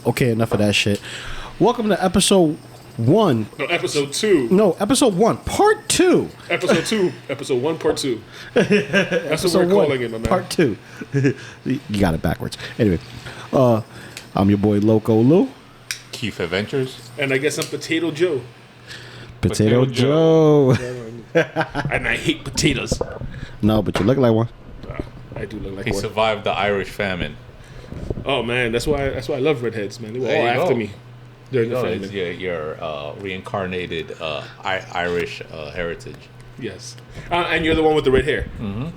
Okay, enough of that shit. Welcome to episode 1. No, episode 2. No, episode 1, part 2. Episode 2. Episode 1, part 2. That's what we're calling it, my man. Part 2. You got it backwards. Anyway, I'm your boy Loco Lou. Keith Adventures. And I guess I'm Potato Joe. Potato Joe. And I hate potatoes. No, but you look like one. I do look like He one. survived the Irish famine. Oh man, that's why I love redheads, man. They were all There you after go. me during the No, famine. it's your reincarnated Irish heritage. Yes. And you're the one with the red hair. Mm-hmm.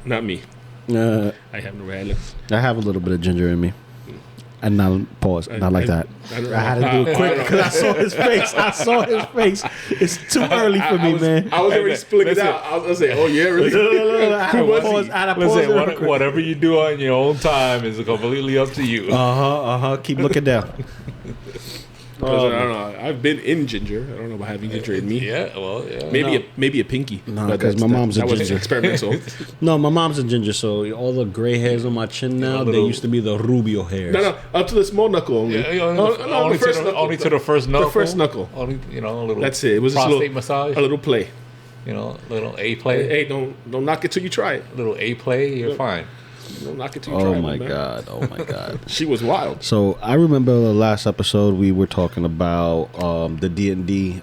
Not me. I have no red hair. I have a little bit of ginger in me. And not pause, not like that. I don't know. I had to do it quick because I saw his face. It's too early for me, man. I was already splitting it Listen. out. I was gonna say, oh yeah, really? I had Who to was pause. he? I had to pause Listen, real quick. whatever you do on your own time is completely up to you. Keep looking down. 'Cause I don't know. I've been in ginger. I don't know about having ginger in me. Yeah, well, yeah. Maybe a pinky. No, But 'cause my mom's a that was ginger. experimental. No, my mom's a ginger, so all the gray hairs on my chin now, they little- used to be the Rubio hairs. No, up to the small knuckle only. Yeah, only, the first to the, knuckle. only to the first knuckle. The first knuckle. Only, a little. That's it. It was just prostate massage. a little play. A little A play. Hey, don't knock it till you try it. A little A play. You're fine. Don't knock it till you try Oh it. my man. god! Oh my god! She was wild. So I remember the last episode we were talking about the D&D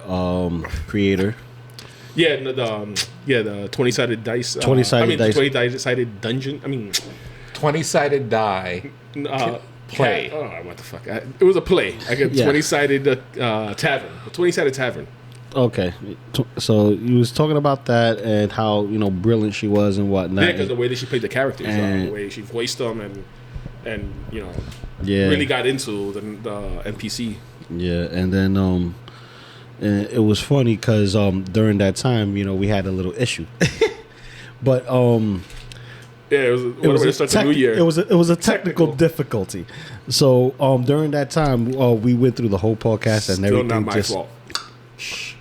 creator. Yeah, the 20-sided dice. 20-sided dice. 20-sided dungeon. 20-sided die. Play. Oh, what the fuck? It was a play. I get Yeah. 20-sided tavern. A 20-sided tavern. Okay, so you was talking about that and how brilliant she was and whatnot. Yeah, because the way that she played the characters, And- the way she voiced them, and Yeah. really got into the NPC. Yeah, and then and it was funny because during that time we had a little issue, but Yeah, it was to start the new year. It was a technical difficulty. So during that time we went through the whole podcast and Still everything not my just fault.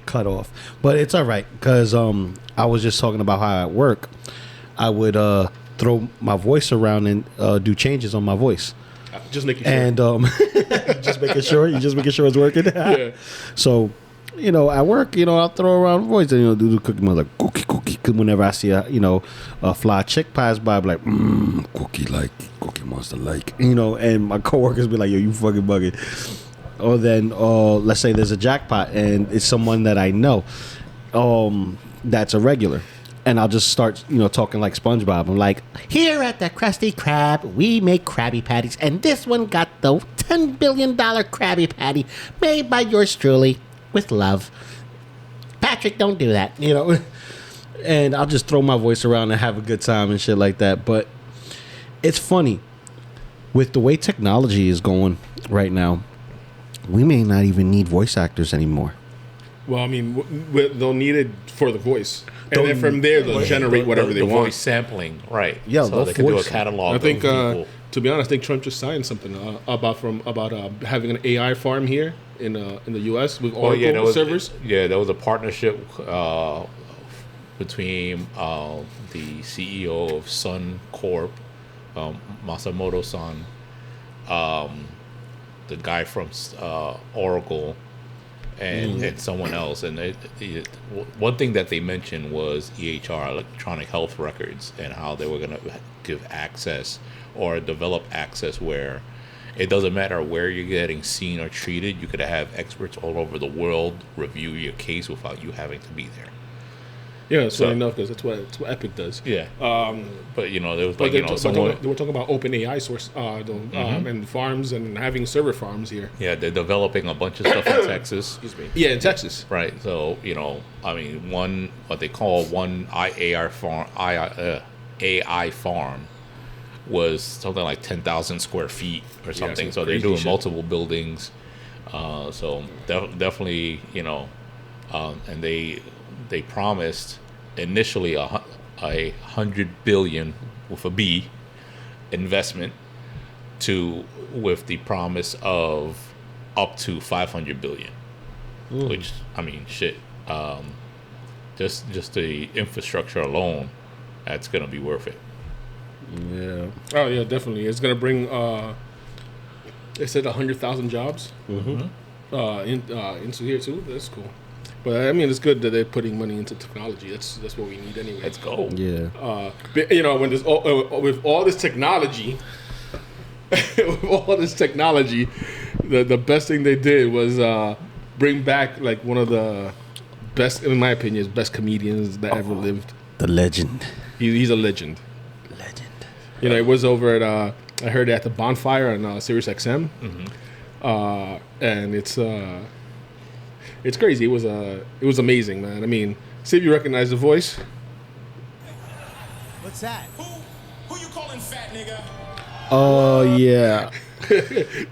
cut off. But it's all right because I was just talking about how at work I would throw my voice around and do changes on my voice. Just making sure. And just making sure it's working. Yeah. So, at work, I'll throw around voice and do the cookie monster like cookie. 'Cause whenever I see a fly chick pass by, I'm like cookie monster like, and my coworkers be like, yo, you fucking bugging. Or then, let's say there's a jackpot and it's someone that I know, that's a regular. And I'll just start, talking like SpongeBob. I'm like, here at the Krusty Krab, we make Krabby Patties. And this one got the $10 billion Krabby Patty made by yours truly with love. Patrick, don't do that, And I'll just throw my voice around and have a good time and shit like that. But it's funny. With the way technology is going right now, we may not even need voice actors anymore. Well, they'll need it for the voice, and then from there they'll generate whatever they the want. voice sampling, right? Yeah, so they can do a catalog. I think, of people. to be honest, I think Trump just signed something about having an AI farm here in the U.S. with Oracle servers. There was a partnership between the CEO of Sun Corp, Masamoto Son, the guy from Oracle, and someone else. And one thing that they mentioned was EHR, electronic health records, and how they were going to give access or develop access where it doesn't matter where you're getting seen or treated. You could have experts all over the world review your case without you having to be there. Yeah, that's funny enough because that's what Epic does. Yeah. But there was But like someone. they were talking about open AI source and farms and having server farms here. Yeah, they're developing a bunch of stuff in Texas. Excuse me. Yeah, in Texas. Right. So what they call one AI farm was something like 10,000 square feet or something. some So they're crazy doing shit. multiple buildings. So definitely, and they promised initially a $100 billion with a B investment with the promise of up to $500 billion, which shit. Just the infrastructure alone, that's gonna be worth it. Yeah. Oh yeah, definitely. It's gonna bring They said 100,000 jobs. Into here too. That's cool. But I mean, it's good that they're putting money into technology. That's what we need anyway. Let's go. Yeah. But, you know, when there's with all this technology, the best thing they did was bring back like one of the best, in my opinion, best comedians that ever lived. The legend. He's a legend. You know, it was over at I heard it at the Bonfire on Sirius XM, and it's crazy. It was amazing, man. I mean, see if you recognize the voice. What's that? Who you calling fat, nigga? Oh yeah.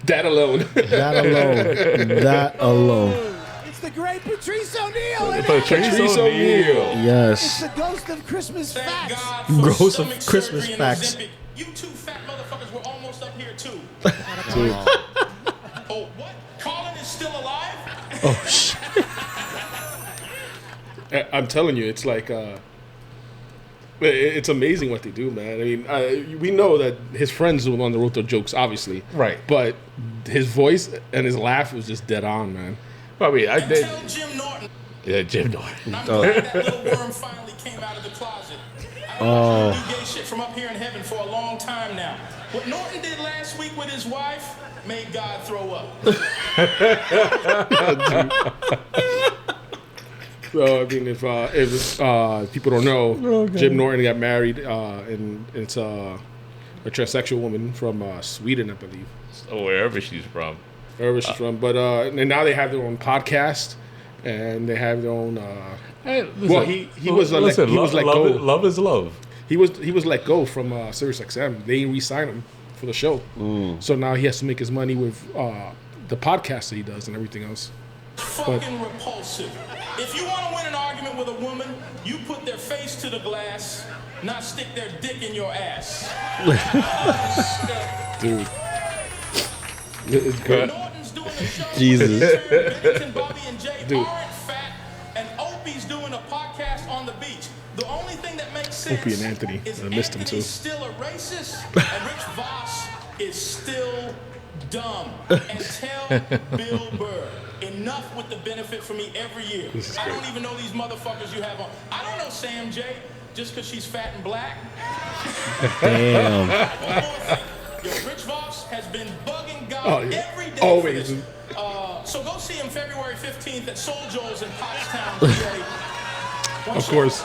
That alone. That alone. It's the great Patrice O'Neal. isn't it? Patrice O'Neal. Yes. It's the ghost of Christmas Thank facts. God for Ghost of stomach Christmas surgery and facts. Ozempic. You two fat motherfuckers were almost up here too. Dude. Oh, what? Colin is still alive? Oh shit. I'm telling you, it's like it's amazing what they do, man. I mean, we know that his friends were on the road to jokes, obviously, Right. But his voice and his laugh was just dead on, man. I mean, I And did. tell Jim Norton. Yeah, Jim Norton. I'm glad that little worm finally came out of the closet. I've been trying to do gay shit from up here in heaven for a long time now. What Norton did last week with his wife made God throw up. So I mean, if people don't know, Jim Norton got married, and it's a transsexual woman from Sweden, I believe, So wherever she's from. wherever she's from. But and now they have their own podcast, and they have their own. Hey, listen, Well, he was listen, he was let go. Love is love. He was let go from Sirius XM. They didn't re-sign him for the show, so now he has to make his money with the podcast that he does and everything else. Fucking repulsive. If you want to win an argument with a woman, you put their face to the glass, not stick their dick in your ass. Dude, it's good. Norton's doing a show. Jesus. Bennington, Bobby, and Jay Dude. aren't fat, and Opie's doing a podcast on the beach. The only thing that makes sense Opie and Anthony. is I missed him, Anthony's too. still a racist, and Rich Voss is still dumb. And tell Bill Burr, enough with the benefit for me every year. I don't even know these motherfuckers you have on. I don't know Sam J. just because she's fat and black. Damn. One more thing. Yo, Rich Voss has been bugging God Oh, yeah. every day. Always. For this. So go see him February 15th at Soul Joel's in Pottstown, PA. One Of show. course.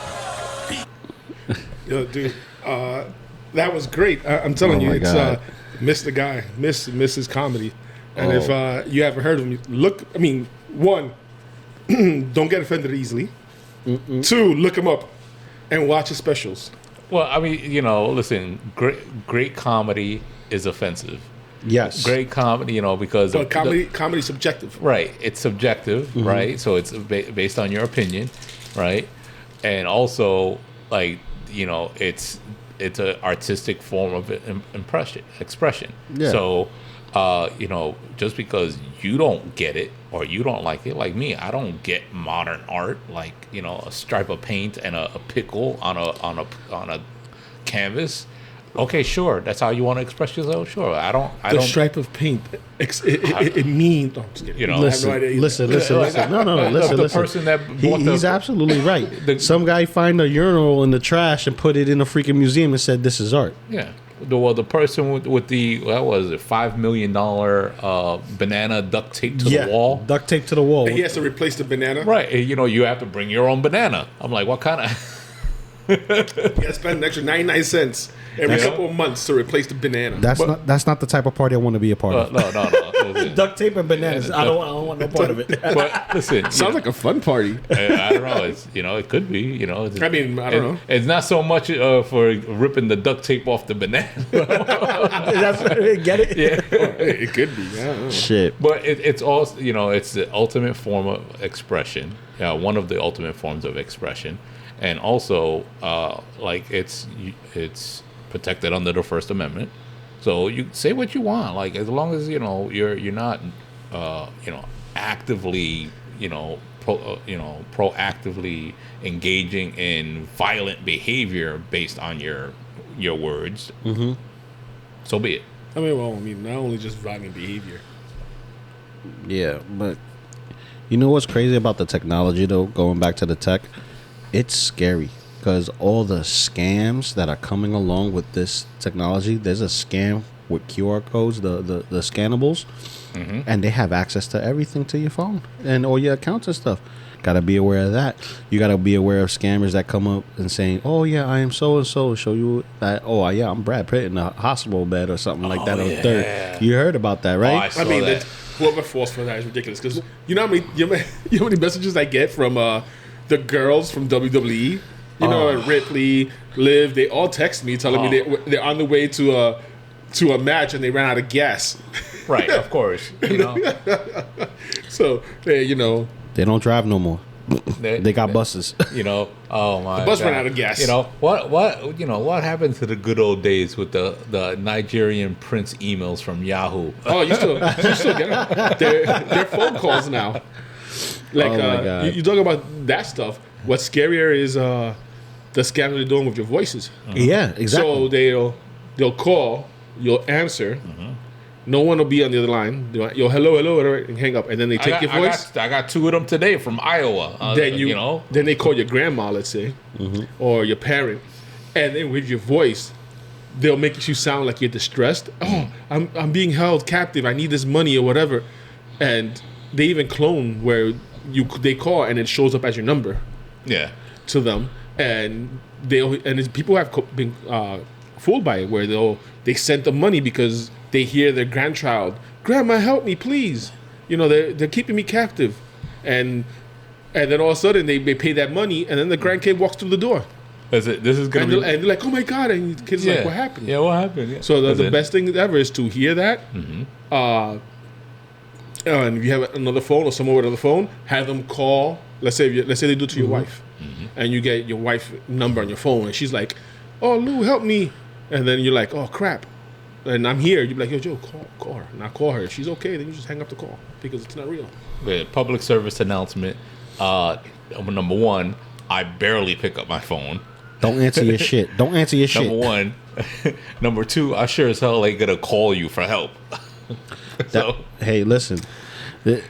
Yo, dude, that was great. I'm telling Oh you, my it's God. miss the guy, miss his comedy. And if you haven't heard of him, look. I mean, one, don't get offended easily. Two, look him up and watch his specials. Well, I mean, you know, listen, great comedy is offensive. Yes. Great comedy, you know, because But comedy's subjective. right, it's subjective, right? So it's based on your opinion, right? And also, like, you know, it's an artistic form of expression. Yeah. So, you know, just because you don't get it or you don't like it, like me, I don't get modern art, like, you know, a stripe of paint and a pickle on a canvas. Okay, sure. That's how you want to express yourself. Sure. I don't. The stripe of paint, it means. Oh, I'm just kidding. You know, I have no idea either. Listen. No, The listen. person that bought He's the- absolutely right. Some guy find a urinal in the trash and put it in a freaking museum and said, "This is art." Yeah. The person with the what was it, $5 million banana duct tape to the wall. duct tape to the wall. He has to replace the banana. Right. You know, you have to bring your own banana. I'm like, what kind of? You got to spend an extra 99 cents every Yeah. couple of months to replace the banana. That's not the type of party I want to be a part of. No. Listen. Duct tape and bananas. I don't want no part of it. But listen, Sounds like a fun party. I don't know. It's, you know, it could be. You know, I mean, I don't know. It's not so much for ripping the duct tape off the banana, Get it? yeah. It could be. I don't know. Shit. But it's also, you know, it's the ultimate form of expression. One of the ultimate forms of expression, and also, like it's protected under the First Amendment. So you say what you want, like as long as you know you're not, you know, actively, you know, proactively engaging in violent behavior based on your words. So be it. not only just violent behavior. Yeah, but you know what's crazy about the technology, though? Going back to the tech, it's scary because all the scams that are coming along with this technology. There's a scam with QR codes, the scannables, and they have access to everything to your phone and all your accounts and stuff. Got to be aware of that. You got to be aware of scammers that come up and saying, "Oh yeah, I am so and so." Show you that. Oh yeah, I'm Brad Pitt in a hospital bed or something like that. Yeah. Third. You heard about that, right? Oh, I saw that. Whoever falls for that is ridiculous. Because you know how many messages I get from the girls from WWE. You know, Ripley, Liv. They all text me telling me they're on the way to a match and they ran out of gas. Right, of course. You know, So They don't drive no more. They got buses. You know, oh my! The bus God. ran out of gas. You know what happened to the good old days with the Nigerian prince emails from Yahoo? Oh, you still get them. They're phone calls now. Like Oh my God. you talk about that stuff. What's scarier is the scam they're doing with your voices. Yeah, exactly. So they'll call, you'll answer. No one will be on the other line. Yo, hello, and hang up, and then they take your voice. I got 2 of them today from Iowa. Then they call your grandma, let's say, or your parent, and then with your voice, they'll make you sound like you're distressed. Oh, I'm being held captive. I need this money or whatever, and they even clone where they call and it shows up as your number. Yeah. To them, and people have been fooled by it where they sent the money because they hear their grandchild, "Grandma, help me, please." You know, they're keeping me captive, and then all of a sudden they pay that money, and then the grandkid walks through the door. This is gonna be. And they're like, "Oh my God!" And the kid's like, "What happened?" Yeah, what happened? Yeah. So the best thing ever is to hear that. And if you have another phone or someone with another phone, have them call. Let's say they do it to your wife, and you get your wife's number on your phone, and she's like, "Oh, Lou, help me," and then you're like, "Oh crap," and I'm here. You're like, "Yo, Joe, call her." Not call her. If she's okay, then you just hang up the call because it's not real. The public service announcement. Number 1, I barely pick up my phone. Don't answer your shit. Don't answer your shit. Number 1. Number 2, I sure as hell ain't gonna call you for help. Hey, listen. You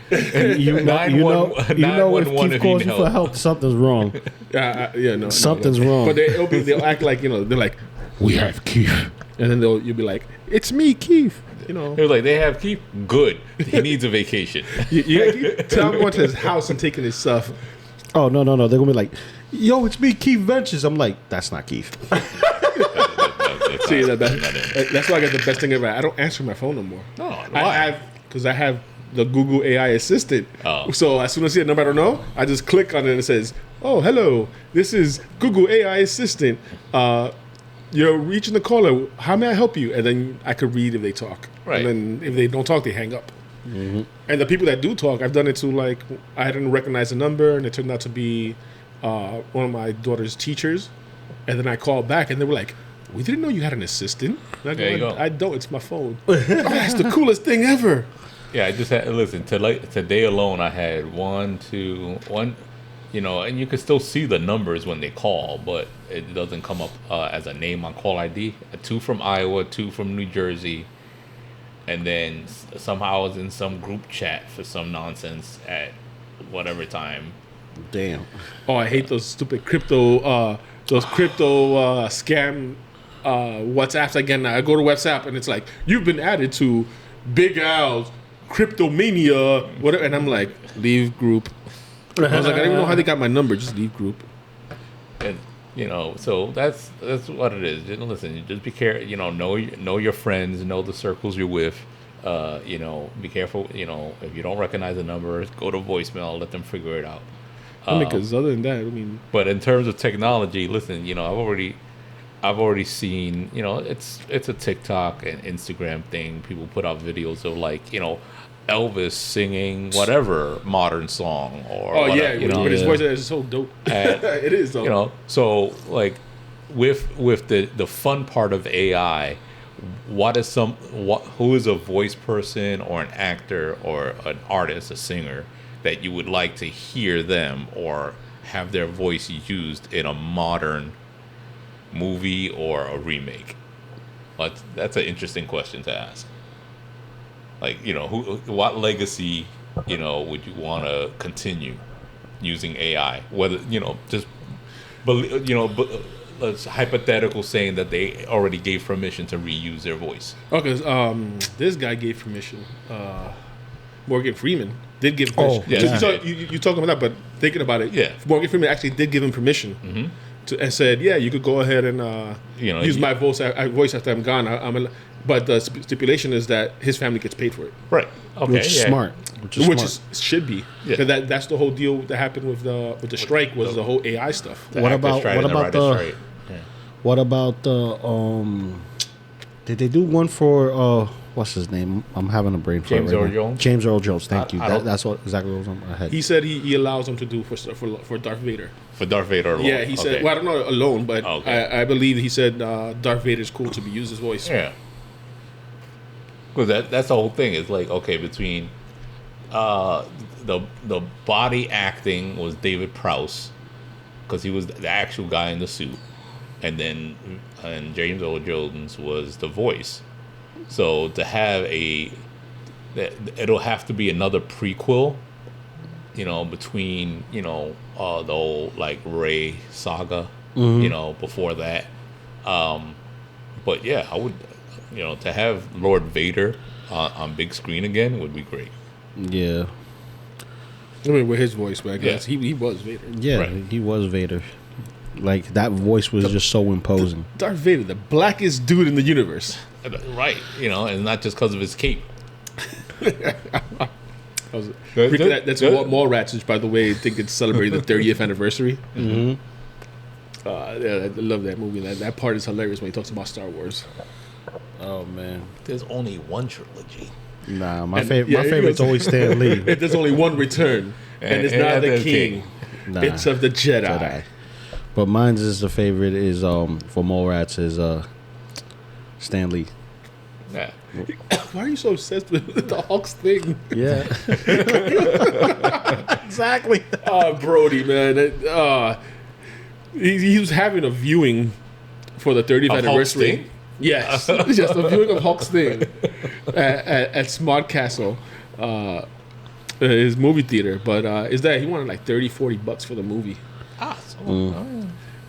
know if Keith calls you for help, something's wrong. No, something's wrong. But they'll act like they're like, "We have Keith," and then you'll be like, "It's me, Keith." You know, they're like, "They have Keith. Good. He needs a vacation." Tell him going to his house and taking his stuff. Oh no! They're gonna be like, "Yo, it's me, Keith Ventures." I'm like, "That's not Keith." See, that's why I got the best thing ever. I don't answer my phone no more. No, why? I have the Google AI assistant. Oh. So as soon as I see a number I don't know, I just click on it and it says, "Oh, hello, this is Google AI assistant. You're reaching the caller. How may I help you?" And then I could read if they talk. Right. And then if they don't talk, they hang up. And the people that do talk, I've done it to like I didn't recognize the number, and it turned out to be one of my daughter's teachers. And then I called back, and they were like, "We didn't know you had an assistant." And There you go. I don't. It's my phone. Oh, that's the coolest thing ever. Yeah, I just had today alone. I had 1, 2, 1. And you can still see the numbers when they call, but it doesn't come up as a name on call ID. 2 from Iowa, 2 from New Jersey, and then somehow I was in some group chat for some nonsense at whatever time. Damn. Oh, I hate those stupid crypto scam WhatsApps again. I go to WhatsApp and it's like, "You've been added to Big Al's Cryptomania," whatever, and I'm like, "Leave group." I was like, "I don't even know how they got my number. Just leave group." And so that's what it is. Listen, you just be careful. Know your friends, know the circles you're with. Be careful. If you don't recognize the number, go to voicemail. Let them figure it out. Because other than that, But in terms of technology, listen. I've already seen. It's a TikTok and Instagram thing. People put out videos of Elvis singing whatever modern song or whatever, but his voice is so dope. It is though. So like with the fun part of AI, who is a voice person or an actor or an artist, a singer that you would like to hear them or have their voice used in a modern movie or a remake? But that's an interesting question to ask. Like, what legacy, would you want to continue using AI? Whether, just, but it's hypothetical saying that they already gave permission to reuse their voice. Okay, this guy gave permission. Morgan Freeman did give permission. Oh, yeah. You talking about that, but thinking about it, Yeah. Morgan Freeman actually did give him permission and said, yeah, you could go ahead and use my voice after I'm gone. But the stipulation is that his family gets paid for it. Right. Okay. Which is smart. Should be. Yeah. 'Cause that's the whole deal that happened with the strike was the whole AI stuff. What about the did they do one for what's his name? I'm having a brain fart. James Earl Jones? James Earl Jones. Thank you. I don't- That's exactly what was on my head. He said he allows them to do for Darth Vader. For Darth Vader alone. Yeah, he said. Okay. Well, I don't know alone, but Okay. I believe he said Darth Vader's cool to be used his voice. Yeah. Because that's the whole thing. It's like, okay, between the body acting was David Prowse, because he was the actual guy in the suit, and James Earl Jones was the voice. So to have it'll have to be another prequel, between the old like Rey saga, before that. But yeah, I would, to have Lord Vader on big screen again would be great. Yeah. I mean, with his voice, man, because he was Vader. Yeah, Right. he was Vader. Like, that voice was just so imposing. Darth Vader, the blackest dude in the universe. Right, and not just because of his cape. That's Mallrats, which, by the way, I think it's celebrating the 30th anniversary. Mm-hmm. Yeah, I love that movie. That part is hilarious when he talks about Star Wars. Oh, man. There's only one trilogy. Nah, my favorite's always Stan Lee. There's only one return, and it's not the king. Nah, It's of the Jedi. But mine's is the favorite is for Mallrats is Stan Lee. Yeah. Why are you so obsessed with the Hulk's thing? Yeah. Exactly. Brody, man. He was having a viewing for the 30th Of Hulk's anniversary. thing? Yes, just a viewing of Hulk's thing at Smart Castle, his movie theater. But is that he wanted like $30-$40 for the movie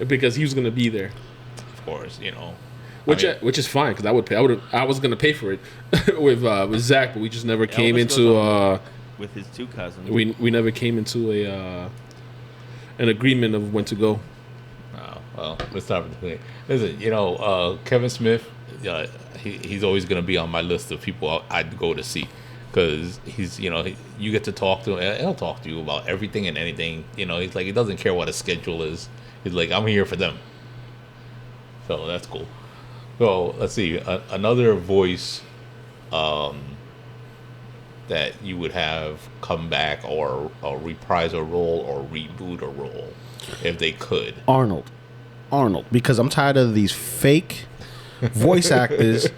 because he was going to be there. Of course, Which is fine because I would pay. I was gonna pay for it with Zach, but we just never came into with his two cousins. we never came into an agreement of when to go. Oh, well, let's stop with the thing. Listen, Kevin Smith, he's always going to be on my list of people I'd go to see, because he's, you get to talk to him, and he'll talk to you about everything and anything. He's like, he doesn't care what his schedule is. He's like, I'm here for them. So that's cool. So let's see, another voice that you would have come back or reprise a role or reboot a role if they could. Arnold, because I'm tired of these fake voice actors.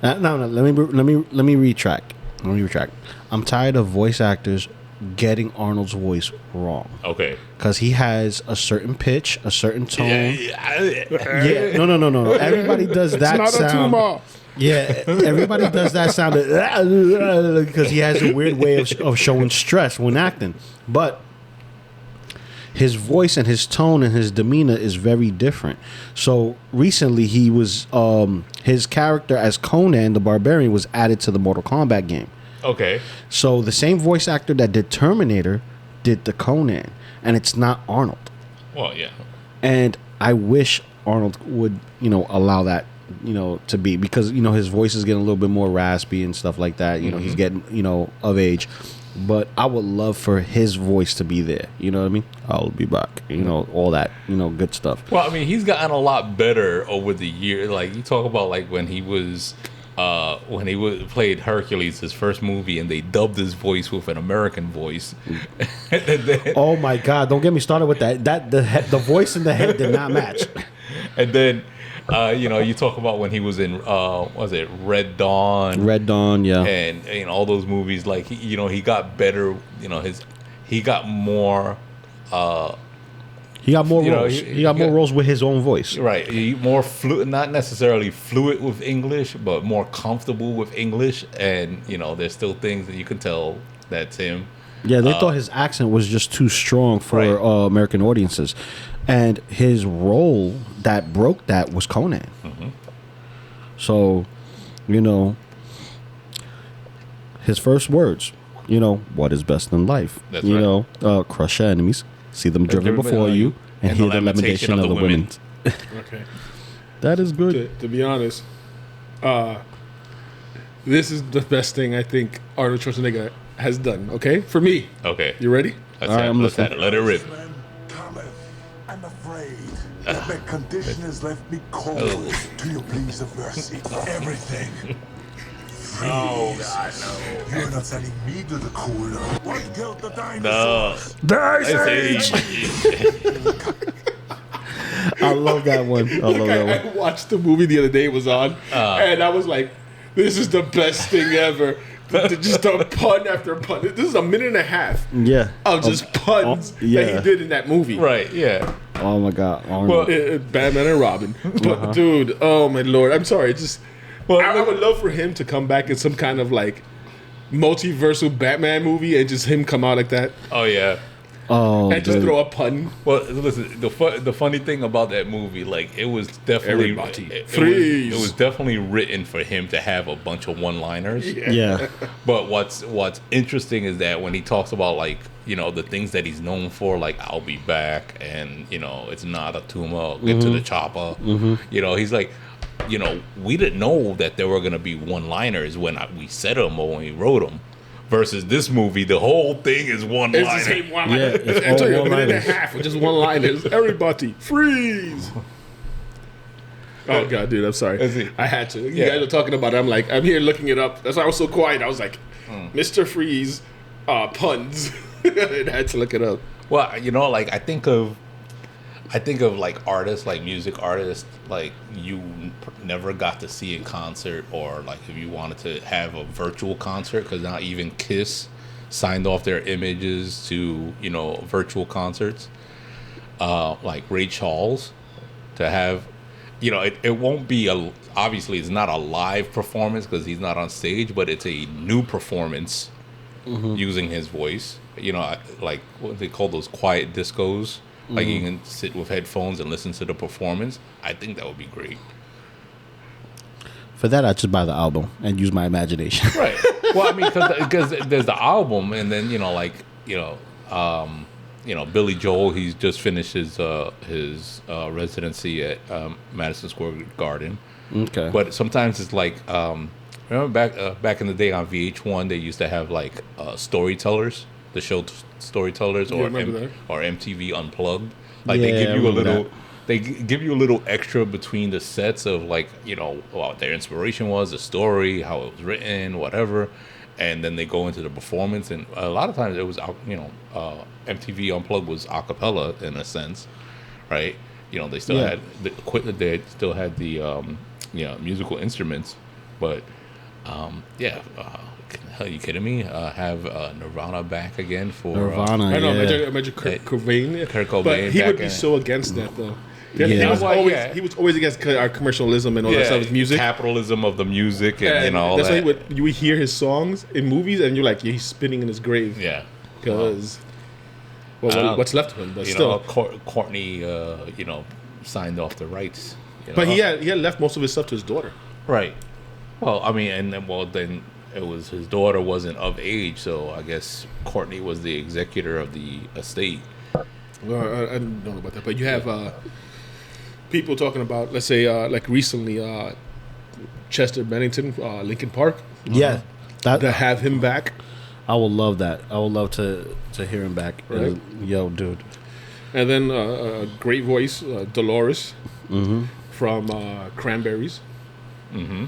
No, let me retract. I'm tired of voice actors getting Arnold's voice wrong. Okay. Because he has a certain pitch, a certain tone. Yeah. No. Everybody does that It's not a sound. tumor. Yeah, everybody does that sound because he has a weird way of showing stress when acting. But his voice and his tone and his demeanor is very different. So recently he was his character as Conan the Barbarian was added to the Mortal Kombat game. Okay. So the same voice actor that did Terminator did the Conan, and it's not Arnold. Well, yeah. And I wish Arnold would, allow that, to be, because, his voice is getting a little bit more raspy and stuff like that. He's getting, of age. But I would love for his voice to be there. You know what I mean? I'll be back. All that, good stuff. Well, I mean, he's gotten a lot better over the years. Like, you talk about, like, when he played Hercules, his first movie, and they dubbed his voice with an American voice. Oh my God! Don't get me started with that. The voice and the head did not match. And then, you talk about when he was in, was it Red Dawn? Red Dawn, yeah. And all those movies, like he got better. He got more He got more You know, roles. he- He got he more got- roles with his own voice. Right, he more fluent, not necessarily fluent with English, but more comfortable with English. And you know, there's still things that you can tell that's him. Yeah, they thought his accent was just too strong for Right. American audiences, and his role that broke that was Conan. So, you know, his first words, you know, what is best in life? That's you right. know, crush your enemies, see them driven before you, and hear the lamentation of the women. Okay. That is good. To be honest, this is the best thing I think Arnold Schwarzenegger has done. Okay, for me. Okay, You ready? Let's All right, have- I'm let's have listening. it. Let it rip. Man, cometh. I'm afraid that my condition has left me cold. Do you please have mercy? Everything. Oh, God, no. You're not sending me to the cooler. What killed the dinosaurs? I love that one. I love that one. I watched the movie the other day. It was on, and I was like, "This is the best thing ever." Just a pun after pun. This is a minute and a half Yeah. of just puns that yeah. he did in that movie. Right, yeah. Oh my God. Arnold. Batman and Robin. But dude, oh my lord, I'm sorry. Just I would love for him to come back in some kind of like multiversal Batman movie and just him come out like that Oh yeah. Oh, and just dude. throw a pun. Well, listen. The funny thing about that movie, like, it was definitely Everybody, it freeze. was definitely written for him to have a bunch of one-liners. Yeah. But what's interesting is that when he talks about, like, you know, the things that he's known for, like, I'll be back, and, you know, it's not a tumor, get to the chopper. You know, he's like, you know, we didn't know that there were gonna be one-liners when we said them or when we wrote them. Versus this movie, the whole thing is one It's the liner. same one Yeah, liner. it's I tell you, all a minute and a one-liners. half with just one liners. Everybody, freeze. Oh god, dude, I'm sorry. Is it- I had to. You Yeah. guys are talking about it. I'm like, I'm here looking it up. That's why I was so quiet. I was like, Mr. Freeze, puns. I had to look it up. Well, you know, like, I think of like artists, like music artists, like you never got to see in concert, or like if you wanted to have a virtual concert, because now even Kiss signed off their images to, you know, virtual concerts. Like Ray Charles, to have, you know, it won't be obviously it's not a live performance because he's not on stage, but it's a new performance using his voice. You know, like what they call those quiet discos. Like you can sit with headphones and listen to the performance. I think that would be great. For that, I just buy the album and use my imagination. Right. Well, I mean, because there's the album, and then, you know, like, you know, Billy Joel. He's just finished his residency at Madison Square Garden. Okay. But sometimes it's like, remember back in the day on VH1, they used to have like storytellers, the show storytellers, Yeah, I remember that. or MTV Unplugged. Like Yeah, they I give you a remember little. that. They give you a little extra between the sets of, like, you know, what their inspiration was, the story, how it was written, whatever, and then they go into the performance. And a lot of times it was, you know, MTV Unplugged was a cappella in a sense, right? You know, they still Yeah. had the equipment, they still had the you know, musical instruments, but are you kidding me? Have Nirvana back again for Nirvana, I know. yeah. Imagine Kurt Cobain. Kurt Cobain but he back would be in- so against that though. Yeah. He was always against our commercialism and all that stuff. His music. capitalism of the music, and you know, all that's that. why you would hear his songs in movies, and you're like, yeah, he's spinning in his grave. Yeah. Because I don't- what's left of him? But You still, know, Courtney, you know, signed off the rights. You know? but he had left most of his stuff to his daughter. Right. Well, I mean, and then, then it was his daughter wasn't of age, so I guess Courtney was the executor of the estate. Well, I don't know about that, but you have people talking about, let's say, like recently, Chester Bennington, Linkin Park, Yeah. That to have him back. I would love that. I would love to hear him back. Right. Yo, dude. And then a great voice, Dolores from Cranberries. Mm-hmm.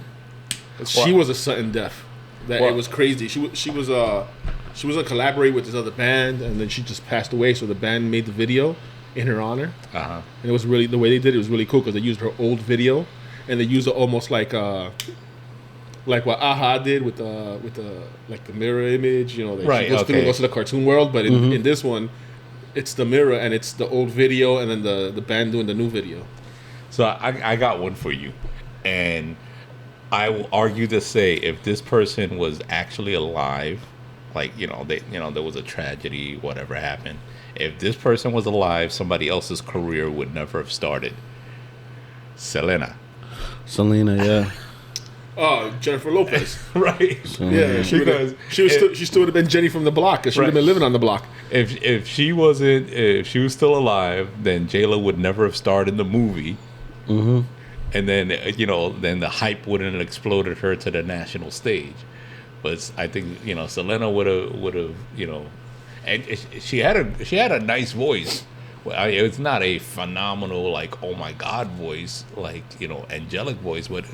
She was a sudden death. It was crazy. She was gonna collaborate with this other band, and then she just passed away. So the band made the video in her honor, Uh-huh. and it was really, the way they did it was really cool because they used her old video, and they used it almost like what Aha did with the like the mirror image. You know, Right, she goes through and okay. goes to the cartoon world, but in this one, it's the mirror and it's the old video and then the band doing the new video. So I got one for you, and I will argue to say if this person was actually alive, like there was a tragedy, whatever happened. If this person was alive, somebody else's career would never have started. Selena, yeah. Oh, Jennifer Lopez. right? Yeah, she still would have been Jenny from the block because she would have been living on the block. If she was still alive, then J-Lo would never have starred in the movie. Mm-hmm. And then then the hype wouldn't have exploded her to the national stage. But I think Selena would have and she had a nice voice. It's not a phenomenal like oh my god voice like angelic voice, but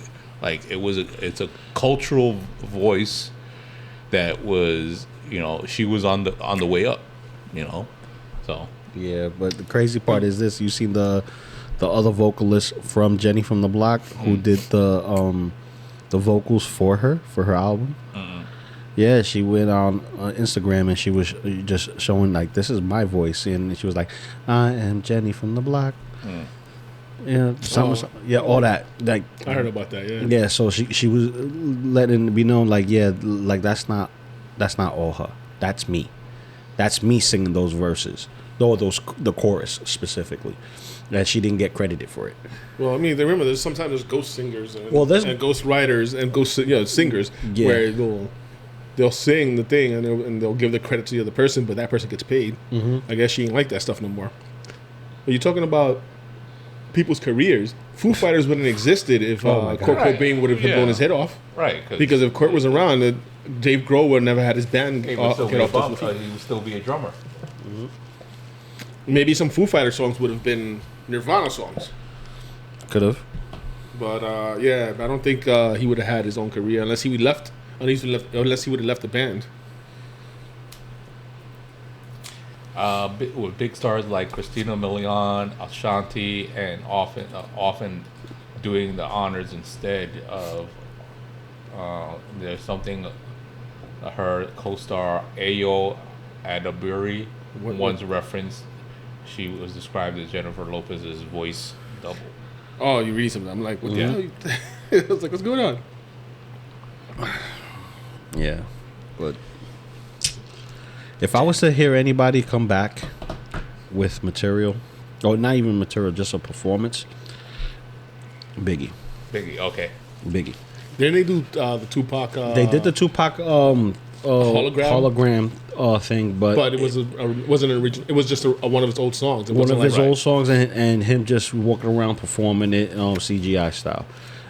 like it's a cultural voice that was she was on the way up, so yeah. But the crazy part is this: you seen the other vocalist from Jenny from the Block who did the vocals for her album. Yeah, she went on Instagram and she was just showing like this is my voice, and she was like, "I am Jenny from the Block." Yeah, all that. Like I heard about that. Yeah. Yeah, so she was letting it be known like like that's not all her. That's me. That's me singing those verses. The chorus specifically. That she didn't get credited for it. Well, I mean, remember sometimes there's ghost singers and, and ghost writers and ghost singers where they'll sing the thing and they'll give the credit to the other person, but that person gets paid. I guess she ain't like that stuff no more. Are you talking about people's careers? Foo Fighters wouldn't have existed if Kurt Cobain would have been blown his head off. Right. Because if Kurt was around, Dave Grohl would never had his band he get would off the he would still be a drummer. Maybe some Foo Fighter songs would have been Nirvana songs. Could have. But I don't think he would have had his own career unless he would have left the band. With big stars like Christina Milian, Ashanti, and often doing the honors instead of there's something her co-star Ayo Adaburi once referenced. She was described as Jennifer Lopez's voice double. Oh, you read something. I'm like, what the hell? I was like, what's going on? Yeah, but if I was to hear anybody come back with material, or not even material, just a performance, Biggie, okay. Biggie. Didn't they do the Tupac? They did the Tupac hologram thing, but it wasn't an original. It was just one of his old songs. One of his old songs, and him just walking around performing it CGI style,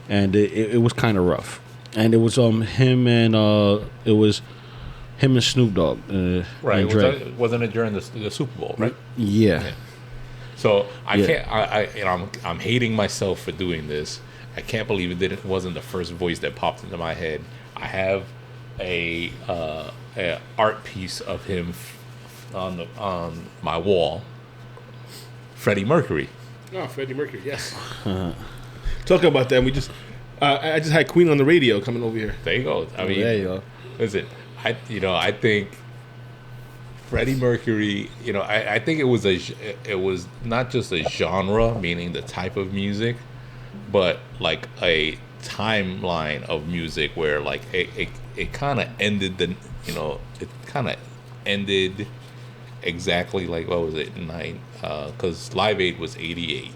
and it was kind of rough. And it was him and Snoop Dogg. Right. Wasn't it during the Super Bowl? Right. Yeah. So I can't. I'm hating myself for doing this. I can't believe it wasn't the first voice that popped into my head. I have a art piece of him on my wall. Freddie Mercury. Oh, Freddie Mercury, yes. Talking about that, we just I just had Queen on the radio coming over here. There you go. I mean, there you go. Listen, I think Freddie Mercury. I think it was not just a genre, meaning the type of music, but like a timeline of music where like it kind of ended it kind of ended exactly like what was it because Live Aid was 88,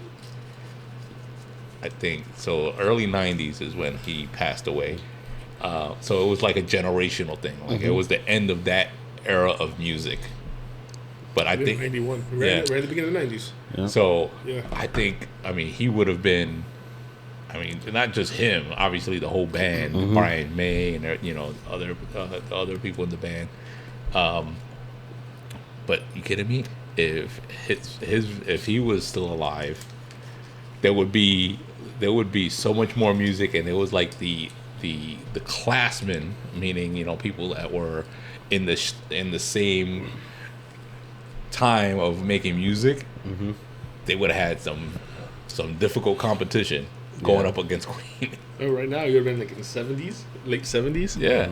I think. So early 90s is when he passed away. So it was like a generational thing. Like it was the end of that era of music. But I think 91, right at the beginning of the 90s. Yeah. So I think he would have been. Not just him. Obviously, the whole band, Brian May, and other people in the band. But you kidding me? If he was still alive, there would be so much more music, and it was like the classmen, meaning people that were in the same time of making music. They would have had some difficult competition. Going up against Queen. Oh, right now you've been like in the 70s, late 70s. Yeah.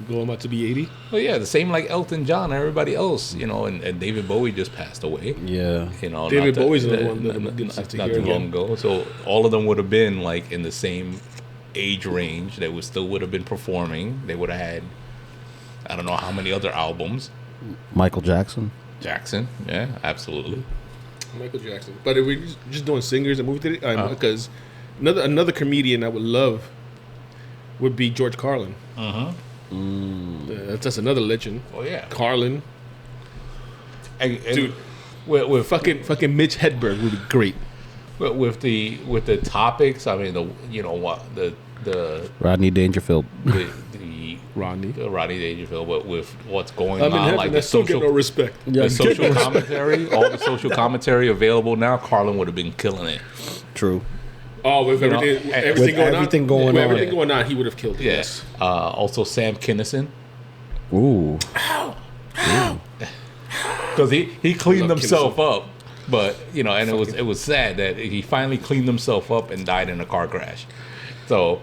Going about to be 80. Well, yeah, the same like Elton John and everybody else, you know, and David Bowie just passed away. Yeah. You know, David not Bowie's that- another one that not- gets not to not hear too long again. ago. So all of them would have been like in the same age range. They would have been performing. They would have had, I don't know how many other albums. Michael Jackson. Jackson, yeah, absolutely. Michael Jackson. But if we're just doing singers and movie today, because another comedian I would love would be George Carlin. That's another legend. Oh yeah, Carlin. and Dude, with fucking Mitch Hedberg would be great. with the topics. I mean, the Rodney Dangerfield. the Rodney. Rodney Dangerfield, but with what's going I'm in on, heaven. like I the still get social, no respect. the social commentary, all the social commentary available now, Carlin would have been killing it. True. Oh, with You know, everything, and- everything with going everything on, going with on. everything going on, he would have killed it. Yes. Yes. Also, Sam Kinison, Ooh. because he cleaned Love himself up, but and it was sad that he finally cleaned himself up and died in a car crash. So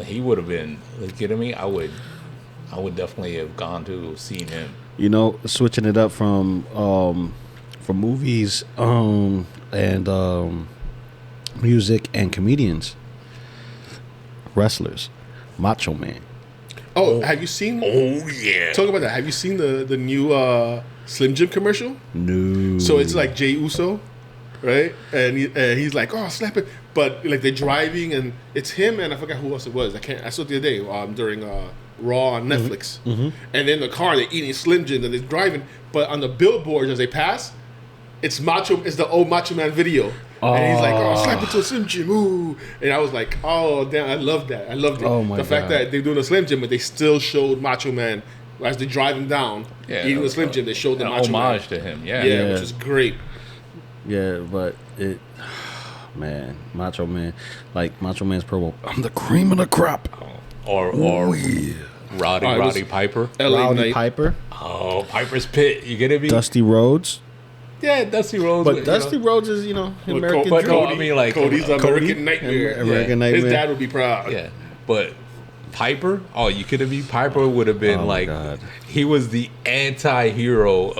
he would have been. Are you kidding me? I would definitely have gone to seen him. Switching it up from movies and music and comedians, wrestlers, Macho Man. Oh, have you seen? Oh yeah. Talk about that. Have you seen the new Slim Jim commercial? No. So it's like Jey Uso, right? And he's like, "Oh, slap it!" But like they're driving, and it's him and I forgot who else it was. I saw it the other day during Raw on Netflix. And in the car, they're eating Slim Jim and they're driving. But on the billboards as they pass, it's the old Macho Man video. And he's like, "Oh, slap it to a Slim Jim, ooh!" And I was like, "Oh, damn, I loved that. I loved it." Oh, my the fact God. that they're doing a Slim Jim, but they still showed Macho Man as they're driving down, eating the Slim Jim. They showed the An Macho Man. homage to him. Yeah. Yeah, which is great. Yeah, but man, Macho Man, like Macho Man's promo. I'm the cream of the crop. Or Roddy Piper. LA Rowdy Knight. Piper, Oh, Piper's Pit. You get me? Dusty Rhodes. Yeah, Dusty Rhodes. But Dusty Rhodes is American but Dream. I mean, like Cody's Cody? American Nightmare. American His Nightmare. dad would be proud. Yeah, but Piper. Oh, you could have been Piper. Would have been Oh, my like God. he was the anti-hero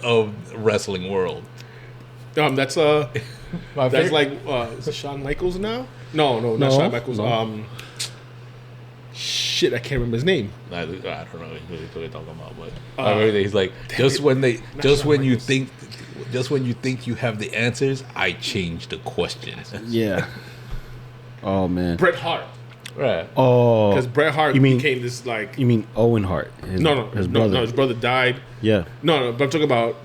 of wrestling world. That's My that's favorite- like is it Shawn Michaels now? No, not No, Shawn Michaels. no. Shit, I can't remember his name. I don't know what they're talking about, but I remember he's like just when you think you have the answers, I change the questions. Yeah. Oh man. Bret Hart, Right. Oh. because Bret Hart you mean- became this like You mean Owen Hart? His brother. his brother died. Yeah. No, but I'm talking about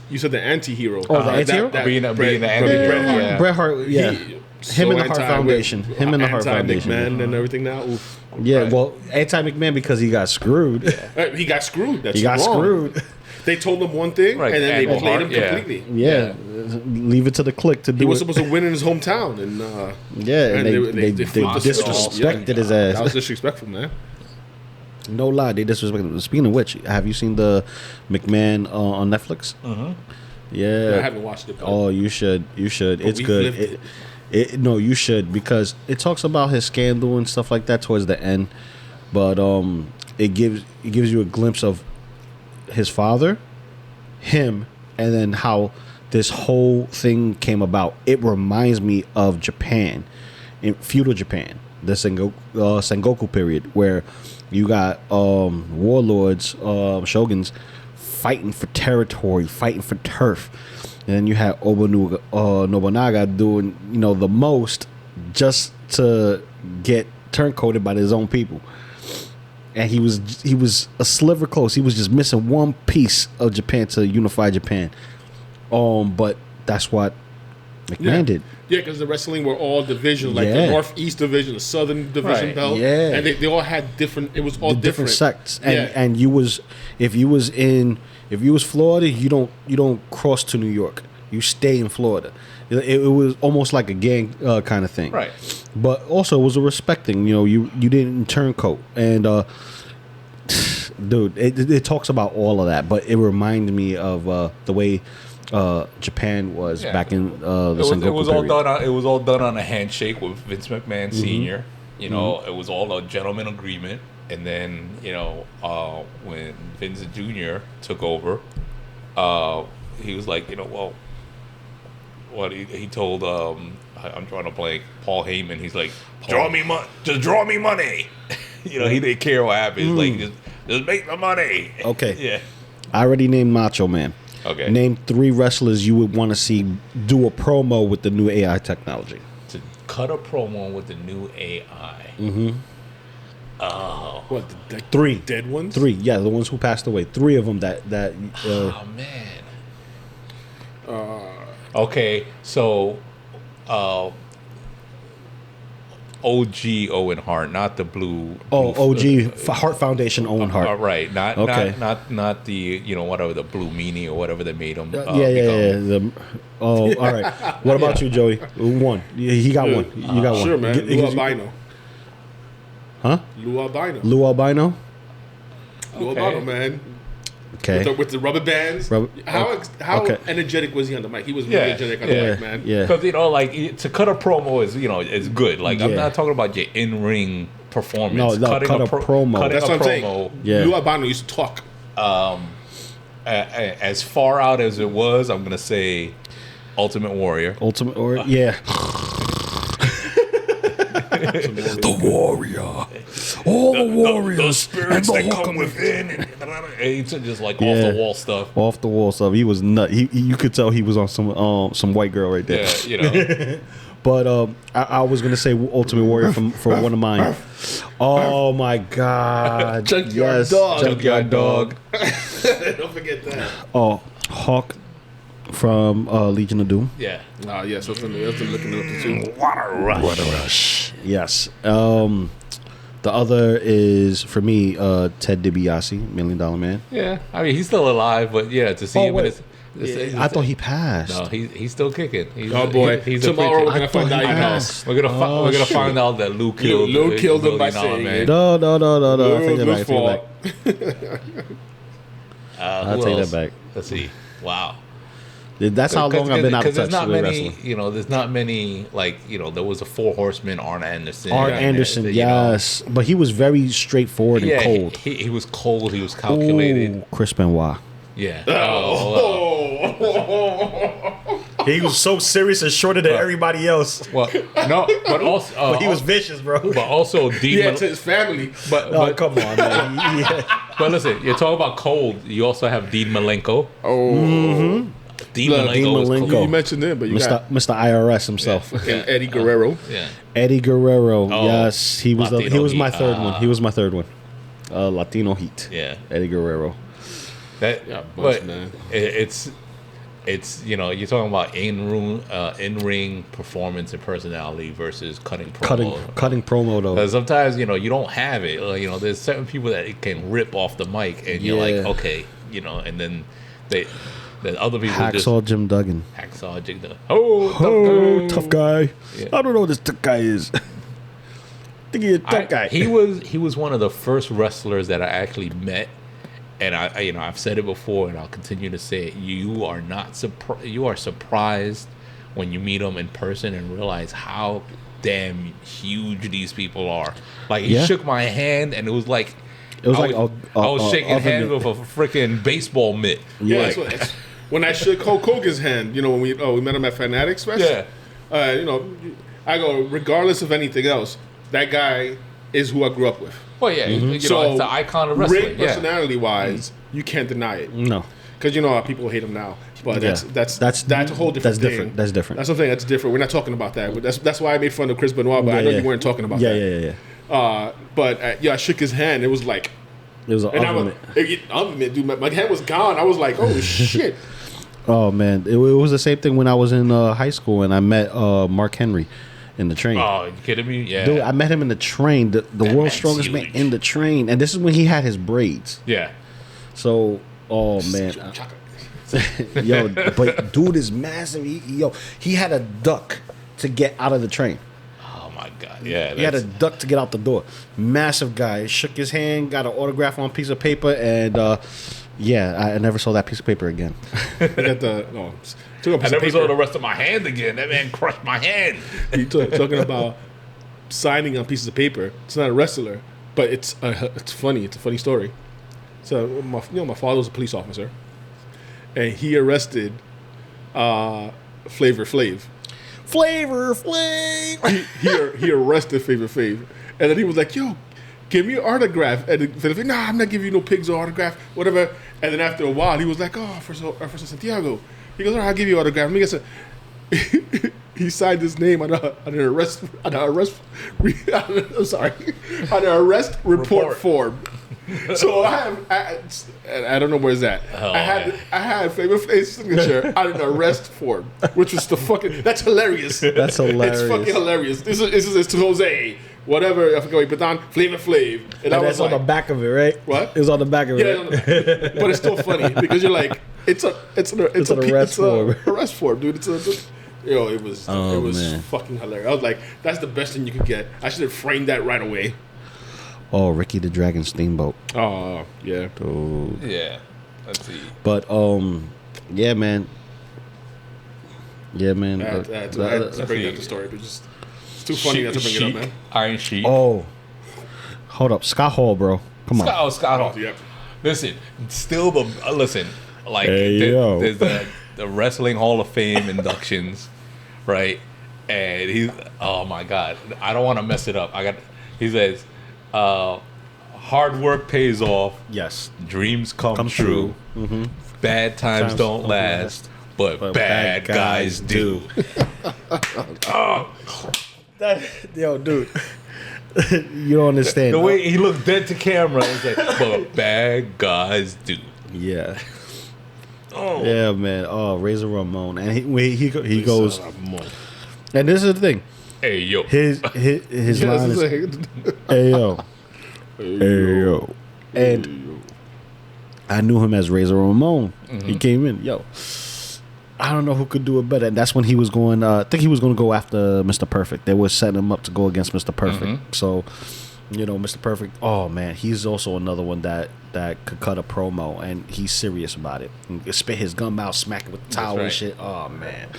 you said the anti-hero. Oh, the anti-hero? Being the Bret anti-hero, Hart. yeah. Bret Hart. Yeah. So Him and the Hart anti- Foundation. with- Him and the Hart Foundation. Anti-McMahon and everything now. Oof. Yeah. Right. Well, anti McMahon because he got screwed. He got screwed. That's He got wrong. screwed. They told him one thing, Right, and then they and played Hart, him yeah. completely. Yeah. Leave it to the click to do He was it. supposed to win in his hometown, and Yeah, and they flipped the script. disrespected his That was ass. disrespectful, man. No lie, they disrespected him. Speaking of which, have you seen the McMahon on Netflix? Mm-hmm. Yeah. I haven't watched it. But Oh, you should. You should. It's we've good. lived No, you should because it talks about his scandal and stuff like that towards the end. But it gives you a glimpse of his father, him, and then how this whole thing came about. It reminds me of Japan, in feudal Japan, the Sengoku period, where you got warlords, shoguns, fighting for territory, fighting for turf. And then you had Nobunaga doing, the most just to get turncoated by his own people. And he was a sliver close. He was just missing one piece of Japan to unify Japan. But that's what McMahon did. Yeah, because the wrestling were all divisions, like Yeah. the Northeast division, the Southern division Right, belt. yeah. And they all had different. It was all Different sects. And Yeah. and if you was Florida, you don't cross to New York. You stay in Florida. It was almost like a gang kind of thing. Right. But also it was a respecting. You didn't turncoat. And dude, it talks about all of that. But it reminded me of the way Japan was Yeah. back in the Sengoku It was all period. done. It was all done on a handshake with Vince McMahon Sr. It was all a gentleman agreement. And then, when Vincent Jr. took over, he was like, well, what he told, I'm trying to blank, Paul Heyman, he's like, just draw me money. He didn't care what happens. Like, just make the money. Okay. Yeah. I already named Macho Man. Okay. Name 3 wrestlers you would want to see do a promo with the new AI technology. To cut a promo with the new AI. Mm-hmm. Oh. What? The 3 dead ones? 3. Yeah, the ones who passed away. 3 of them that. Oh man. Okay, so. OG Owen Hart, not the blue. OG Hart Foundation Owen Hart. Right, not the whatever the blue meanie or whatever they made him. All right. What about you, Joey? One. He got one. You got one. Sure, man. Lou Albino. Huh? Lou Albino. Lou Albino. Lou Albino, man. Okay. With the rubber bands. How energetic was he on the mic? He was really energetic on the mic, man. Yeah. Because to cut a promo is good. Like I'm not talking about your in-ring performance. No, cut a promo. That's what I'm saying. Yeah. Lou Albino used to talk. As far out as it was, I'm gonna say Ultimate Warrior. Yeah. The Warrior. All the warriors. The spirits that come within. And it's just like off the wall stuff. Off the wall stuff. He was nut. You could tell he was on some white girl right there. Yeah, But I was gonna say Ultimate Warrior for one of mine. Oh my God! Junkyard Dog. Junkyard Dog. Don't forget that. Oh, Hawk from Legion of Doom. Yeah. Yes, that's what I'm looking up to too. Water Rush. Yes. The other is for me Ted DiBiase, $1 Million Man. Yeah, I mean he's still alive, but to see him. I thought he passed. No, he's still kicking. Boy! He's Tomorrow we're gonna find out he passed. We're gonna find out that Lou killed him by $1 saying Man. No. I take that back. I'll take that back. Let's see. Wow. That's how long I've been out of touch with wrestling. There's not many there was a 4 Horsemen, Arn Anderson. Yes, but he was very straightforward and cold. He was cold. He was calculated. Ooh, Chris Benoit. Yeah. He was so serious and shorter than everybody else. Well, no, but also but he was vicious, bro. But also to his family. But come on, man. Yeah. But listen, you're talking about cold. You also have Dean Malenko. Oh. Mm-hmm. Dean Malenko. You mentioned him, but you got Mr. IRS himself. Eddie Guerrero. Eddie Guerrero. Oh, yes, he was my third one. He was my third one. Latino Heat. Yeah. Eddie Guerrero. But man. It's you're talking about in-ring performance and personality versus cutting promo. Cutting promo though. Because sometimes you don't have it. There's certain people that can rip off the mic, and you're like, okay, and then the other people Hacksaw Jim Duggan. Hacksaw Jim Duggan. Oh, tough guy. Yeah. I don't know what this tough guy is. I think he's a tough guy. He was one of the first wrestlers that I actually met. And I've said it before, and I'll continue to say it. You are surprised when you meet them in person and realize how damn huge these people are. Like he shook my hand, and it was like I was shaking hands with a freaking baseball mitt. Yeah, like, when I shook Hulk Hogan's hand, when we met him at Fanatics Fest. Yeah, I go regardless of anything else, that guy is who I grew up with. Well, yeah, it's the icon of wrestling. Rick, personality-wise, you can't deny it. No, because how people hate him now. But that's a whole different thing. That's different. That's something that's different. We're not talking about that. But that's why I made fun of Chris Benoit. But I know you weren't talking about that. Yeah. But I shook his hand. It was like it was an oven dude. My hand was gone. I was like, oh shit. Oh man, it was the same thing when I was in high school and I met Mark Henry. In the train. Oh, you kidding me? Yeah. Dude, I met him in the train, the world's strongest man in the train. And this is when he had his braids. Yeah. So, man. Yo, but dude is massive. He had a duck to get out of the train. Oh, my God. Yeah. He had a duck to get out the door. Massive guy. Shook his hand, got an autograph on a piece of paper, and I never saw that piece of paper again. I never saw the rest of my hand again. That man crushed my hand. You talking about signing on pieces of paper. It's not a wrestler, but it's funny. It's a funny story. So my father was a police officer, and he arrested Flavor Flav. Flavor Flav. He arrested Flavor Flav, and then he was like, "Yo, give me an autograph." And Flavor Flav, "Nah, I'm not giving you no pigs or autograph, whatever." And then after a while, he was like, "Oh, for Santiago," he goes, "All right, I'll give you an autograph." Let me guess. He signed his name on an arrest report form. So I don't know where's that. I had Flavor Flav's signature on an arrest form, which was that's hilarious. That's hilarious. It's fucking hilarious. This is to Jose, whatever. I forgot. But on Flavor Flav, and that's on the back of it, right? What? It was on the back of it. Yeah, but it's still funny because you're like, it's an arrest form. Arrest form, dude. It was fucking hilarious. I was like, that's the best thing you could get. I should have framed that right away. Oh, Ricky the Dragon Steamboat. Oh, yeah. Dude. Yeah. Let's see. But yeah, man. Yeah, man. I had to bring up the story, but it's too funny not to bring it up, man. Iron Sheik. Oh. Hold up. Scott Hall, bro. Come on. Scott Hall. Yep. Listen, still listen, like Hey, there's the Wrestling Hall of Fame inductions, right? And he's, oh my God, I don't want to mess it up. He says, hard work pays off. Yes. Dreams come true. Mm-hmm. Bad times don't last, but bad guys do. Yo, dude. You don't understand. The way he looked dead to camera is like, but bad guys do. Yeah. Oh. Yeah, man. Oh, Razor Ramon. And he goes, and this is the thing. Hey, yo. His line is, hey, yo. Hey, yo. And I knew him as Razor Ramon. Mm-hmm. He came in, yo. I don't know who could do it better. And that's when he was going, I think he was going to go after Mr. Perfect. They were setting him up to go against Mr. Perfect. Mm-hmm. So, Mr. Perfect, oh, man, he's also another one that could cut a promo, and he's serious about it. He could spit his gum out, smack it with the towel and shit. Oh, man.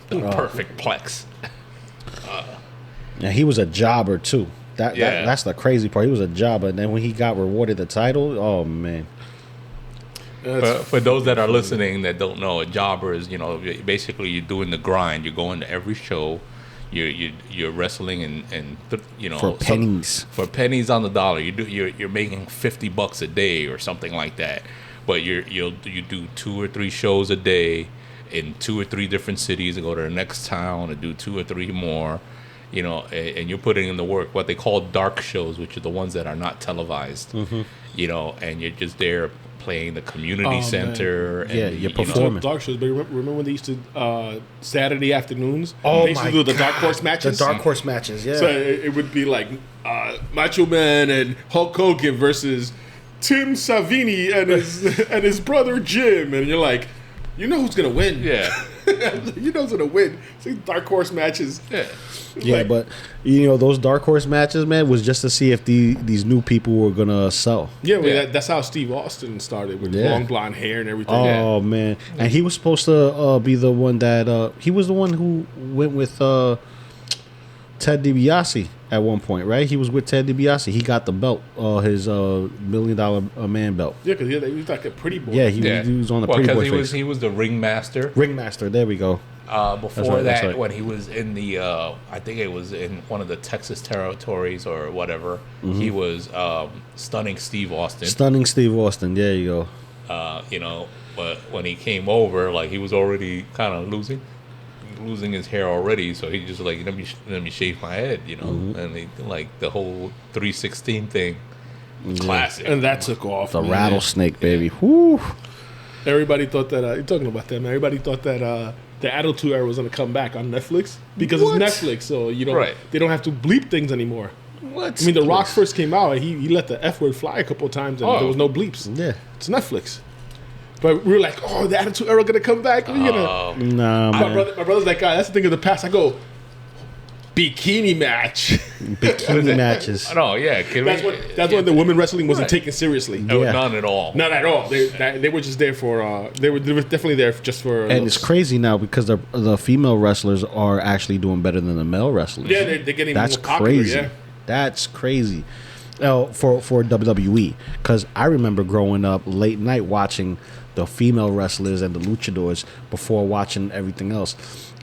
The perfect plex. Yeah, he was a jobber, too. That's the crazy part. He was a jobber, and then when he got rewarded the title, oh, man. For those that are listening that don't know, a jobber is, basically you're doing the grind. You're going to every show. You're wrestling and for pennies. For pennies on the dollar. You're making $50 a day or something like that. But you do 2 or 3 shows a day in 2 or 3 different cities and go to the next town and do 2 or 3 more. And you're putting in the work, what they call dark shows, which are the ones that are not televised. Mm-hmm. And you're just there playing the community center. Man. And, you're performing. Dark shows, but remember when they used to Saturday afternoons? Oh, they used to do the Dark Horse matches. The Dark Horse matches, yeah. So it would be like Macho Man and Hulk Hogan versus Tim Savini and his brother Jim, and you're like, you know who's gonna win? Yeah, you know who's gonna win. See, Dark Horse matches. Yeah. Yeah, but those Dark Horse matches, man, was just to see if these new people were gonna sell. Yeah, that's how Steve Austin started with long blonde hair and everything. Oh man, and he was supposed to be the one that he was the one who went with Ted DiBiase at one point, right? He was with Ted DiBiase. He got the belt, his $1 million man belt. Yeah, because he was like a pretty boy. Yeah, he was on the pretty boy because he was the ringmaster. Ringmaster, there we go. Before that, when he was in the, I think it was in one of the Texas territories or whatever, he was Stunning Steve Austin. Stunning Steve Austin, there you go. But when he came over, like he was already kind of losing his hair already, so he just like let me shave my head, and he, like the whole 316 thing, classic, and that took off. The rattlesnake, baby. Whoo! Everybody thought that you're talking about that, man. Everybody thought that the Attitude Era was going to come back on Netflix because it's Netflix, so they don't have to bleep things anymore. What? I mean, The Rock first came out, he let the F word fly a couple of times, and there was no bleeps. Yeah, it's Netflix. But we were like, oh, the Attitude Era going to come back? Nah, my brother's like, that's the thing of the past. I go, bikini match. Bikini matches. Oh, yeah. That's when the women wrestling wasn't taken seriously. No, none at all. Not at all. They were just there for, they were definitely there just for and looks. It's crazy now because the female wrestlers are actually doing better than the male wrestlers. Yeah, they're getting that's more popular, crazy. yeah. That's crazy. For WWE, because I remember growing up late night watching the female wrestlers and the luchadors before watching everything else.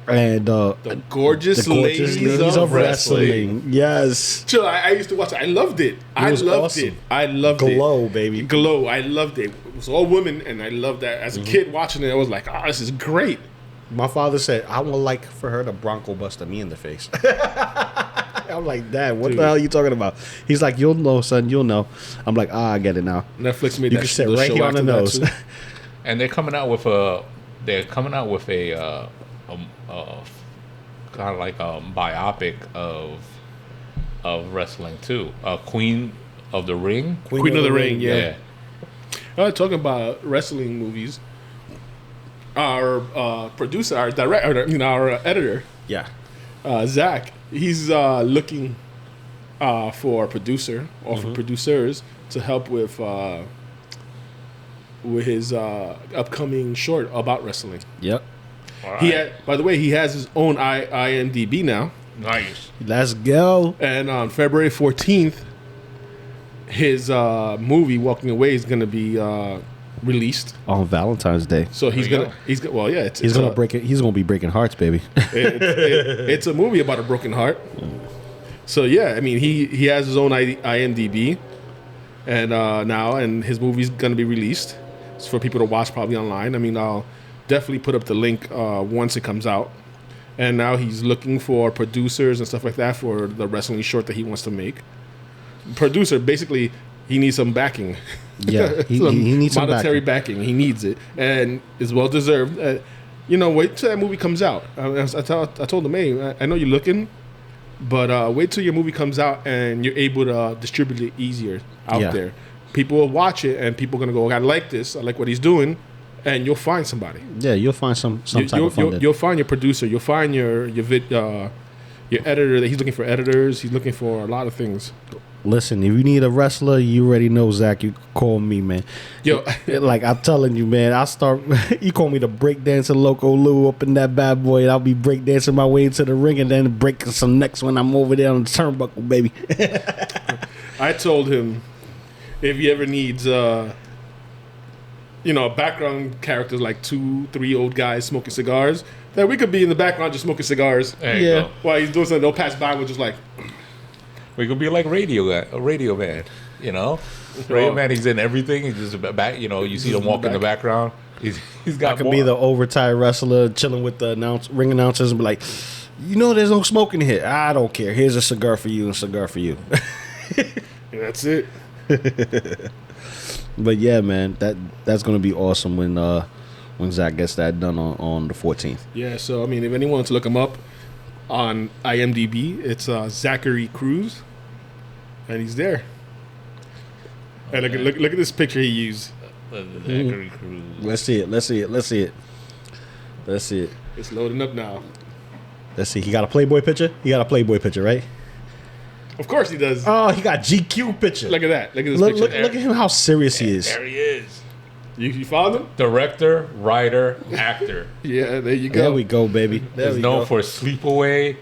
And The gorgeous ladies of wrestling. Yes. Chill, I used to watch it. I loved it. I was loved awesome. it. I loved Glow, it. baby. Glow. I loved it. It was all women, and I loved that. As a kid watching it, I was like, oh, this is great. My father said, I would like for her to Bronco Buster me in the face. I'm like, Dad, what the hell are you talking about? He's like, you'll know, son, you'll know. I'm like, I get it now. Netflix made You that can sit the right show here on the after that, nose. too. And they're coming out with a kind of like a biopic of wrestling too. Queen of the Ring. Queen of the Ring, yeah. Talking about wrestling movies, our producer, our director, our editor, Yeah. Zach, he's looking for a producer or for producers to help with his upcoming short about wrestling. Yep. By the way, he has his own IMDb now. Nice. Let's go. And on February 14th, his movie Walking Away is going to be released. On Valentine's Day. So he's There gonna you He's gonna break it. He's gonna be breaking hearts, baby. it's a movie about a broken heart. So yeah, I mean he has his own IMDb, and now his movie's gonna be released. It's for people to watch probably online. I mean I'll definitely put up the link once it comes out. And now he's looking for producers and stuff like that for the wrestling short that he wants to make. Producer, basically, he needs some backing. Yeah, he needs some monetary backing. He needs it, and it's well deserved. Wait till that movie comes out. I told him, hey, I know you're looking, but wait till your movie comes out and you're able to distribute it easier out there. People will watch it, and people are gonna go, I like this. I like what he's doing, and you'll find somebody. Yeah, you'll find some type of funding. You'll find your producer. You'll find your editor. That he's looking for editors. He's looking for a lot of things. Listen, if you need a wrestler, you already know, Zach. You call me, man. Yo, like I'm telling you, man. I'll start. You call me the breakdancer Loco Lou up in that bad boy, and I'll be breakdancing my way into the ring, and then breaking some necks when I'm over there on the turnbuckle, baby. I told him if he ever needs, background characters like 2-3 old guys smoking cigars, that we could be in the background just smoking cigars. There you go. While he's doing something, they'll pass by with just like. We could be like a radio man, Radio man, he's in everything. He's just back, you see him walk in the background. He's got I could be the overtired wrestler chilling with the ring announcers and be like, there's no smoking here. I don't care. Here's a cigar for you and a cigar for you. And that's it. But yeah, man, that's gonna be awesome when Zach gets that done on the 14th. Yeah, so I mean, if anyone wants to look him up on IMDb, it's Zachary Cruz, and he's there. And look at this picture he used. Zachary Cruz. Let's see it. It's loading up now. Let's see. He got a Playboy picture. Right? Of course he does. Oh, he got GQ picture. Look at that. Look at this Look picture. at him. How serious he is. There he is. You found him? Director, writer, actor. Yeah, there you go. There we go, baby. He's known for sleepover,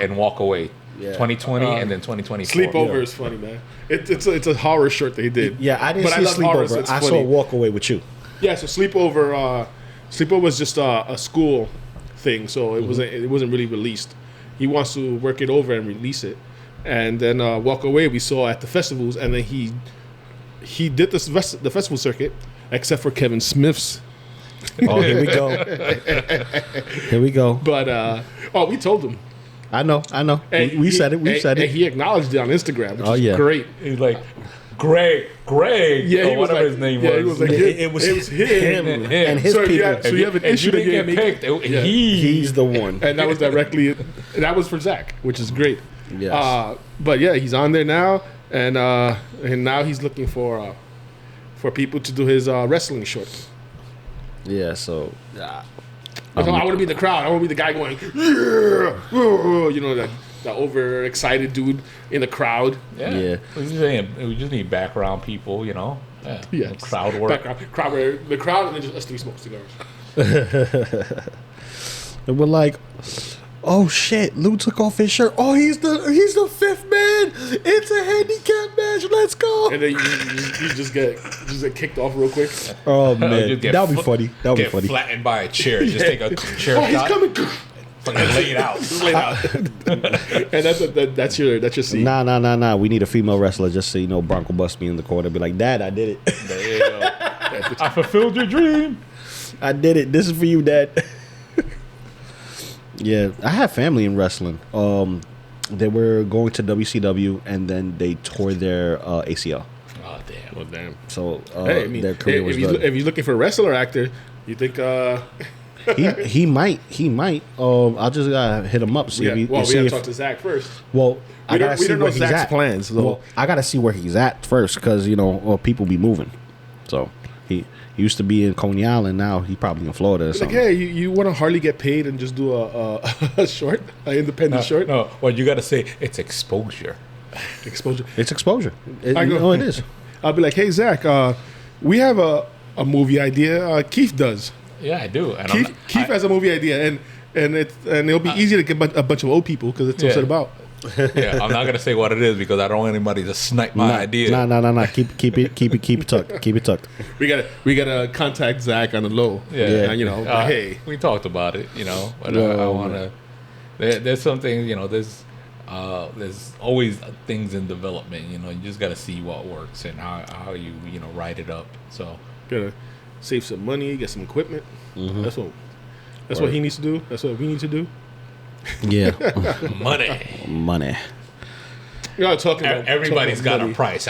and walk away. Yeah. 2020 and then 2024. Sleepover is funny, man. It's a horror short they did. Yeah, I didn't But see love horror, Sleepover. so it's I funny. saw Walk Away with you. Yeah, so Sleepover was just a school thing, so it wasn't really released. He wants to work it over and release it, and then Walk Away we saw at the festivals, and then he did the festival circuit, except for Kevin Smith's. Oh, here we go. But we told him. I know. And We said it. And he acknowledged it on Instagram, which is great. He's like, Greg, Yeah, or whatever his name was. He was like, It was him and his people. You have an issue you didn't that get you picked. Yeah. He's the one. And that was that was for Zach, which is great. Yes. But yeah, he's on there now, and now he's looking for people to do his wrestling short. Yeah. So. I want to be in the crowd. I want to be the guy going, yeah, the overexcited dude in the crowd. Yeah. We just need background people, Yeah. Yes. Crowd work. The crowd, and then just us three smoke cigars. And we're like, Oh shit! Lou took off his shirt. Oh, he's the fifth man. It's a handicap match. Let's go. And then you just get kicked off real quick. Oh man, that'll be funny. That'll be Get funny. flattened by a chair. Just take a chair Oh, he's shot. coming. Fucking lay it out. Just lay it out. And that's your scene. Nah. We need a female wrestler just so Bronco bust me in the corner. Be like, Dad, I did it. There you go. I fulfilled your dream. I did it. This is for you, Dad. Yeah, I have family in wrestling. They were going to WCW and then they tore their ACL. Oh damn. Well, damn. So Hey, I mean, their career was if done. you're looking for a wrestler actor, you think He might. I'll just gotta hit him up. See we if gotta talk to Zach first. Well, I gotta we see don't know where he's Zach's at. plans. So. Well, I gotta see where he's at first because people be moving. So he used to be in Coney Island. Now he probably in Florida or Like, something. hey, you want to hardly get paid and just do a short, an independent short? No, well, you got to say it's exposure. Exposure. It's exposure. I go- It is. I'll be like, hey, Zach, we have a movie idea. Keith does. Yeah, I do. And Keith has a movie idea, and it'll be easy to get a bunch of old people because it's Yeah. upset about. Yeah, I'm not gonna say what it is because I don't want anybody to snipe my idea. Nah. Keep it tucked. Keep it tucked. We gotta contact Zach on the low. Yeah. And, hey, we talked about it, but Yeah, I want to. There's something, there's always things in development. You just got to see what works and how you write it up. So gotta save some money, get some equipment. Mm-hmm. That's what he needs to do. That's what we need to do. Yeah. money. You're not talking about Everybody's got money. a price.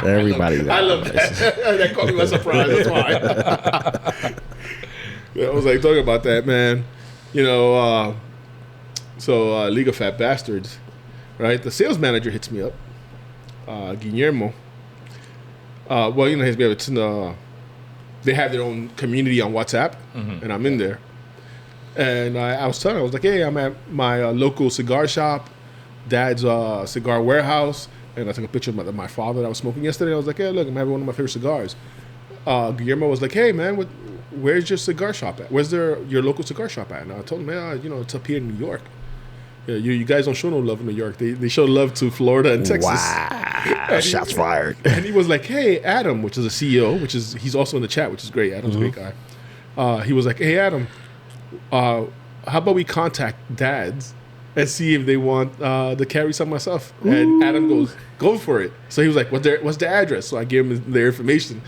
Everybody. I love that. That caught me by surprise. That's why. I was like talking about that, man. League of Fat Bastards, right? The sales manager hits me up, Guillermo. They have their own community on WhatsApp, and I'm in there. And I was telling her, I was like, hey, I'm at my local cigar shop, Dad's cigar warehouse, and I took a picture of my father that I was smoking yesterday. I was like, hey, look, I'm having one of my favorite cigars. Guillermo was like, hey, man, where's your cigar shop at? Where's your local cigar shop at? And I told him, it's up here in New York. Yeah, you guys don't show no love in New York. They show love to Florida and Texas. Wow. Shots fired. And he was like, hey, Adam, which is a CEO, he's also in the chat, which is great. Adam's a great guy. He was like, hey, Adam, how about we contact dads and see if they want to carry some myself? And Adam goes, go for it. So he was like, what's the address? So I gave him their information.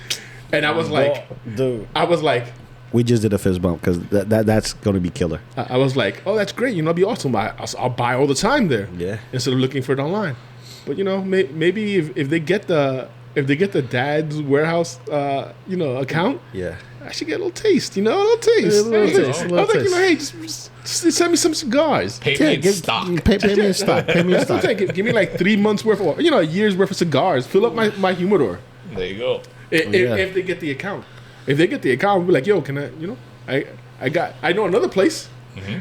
And I was like, dude. We just did a fist bump because that's going to be killer. I was like, oh, that's great. It'd be awesome. I'll buy all the time there. Yeah. Instead of looking for it online. But maybe if they get the dad's warehouse account, Yeah. I should get a little taste. A little taste. I was like, hey, just send me some cigars. Pay me in stock. Pay me in stock. Pay me in That's what I'm stock. saying. Give me like 3 months worth of, a year's worth of cigars. Fill up my humidor. There you go. If they get the account. If they get the account, we'll be like, yo, can I, I know another place.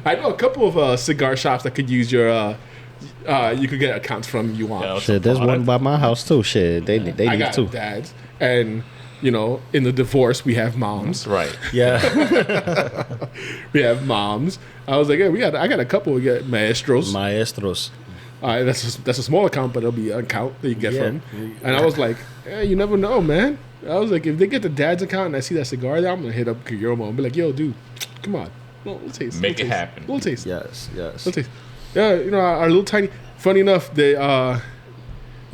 I know a couple of cigar shops that could use your, you could get accounts from you on. Yeah, Shit, there's one by my house too. Shit, they I need got too. dads. And, in the divorce, we have moms. Right. Yeah. We have moms. I was like, yeah, I got a couple. We got maestros. Maestros. That's a small account, but it'll be an account that you get Yeah. from. And I was like, you never know, man. I was like, if they get the dad's account and I see that cigar there, I'm gonna hit up Guillermo and be like, yo, dude, come on, little taste, Make it taste. happen. Little taste, Yes. little taste. Yeah, our little tiny. Funny enough, there's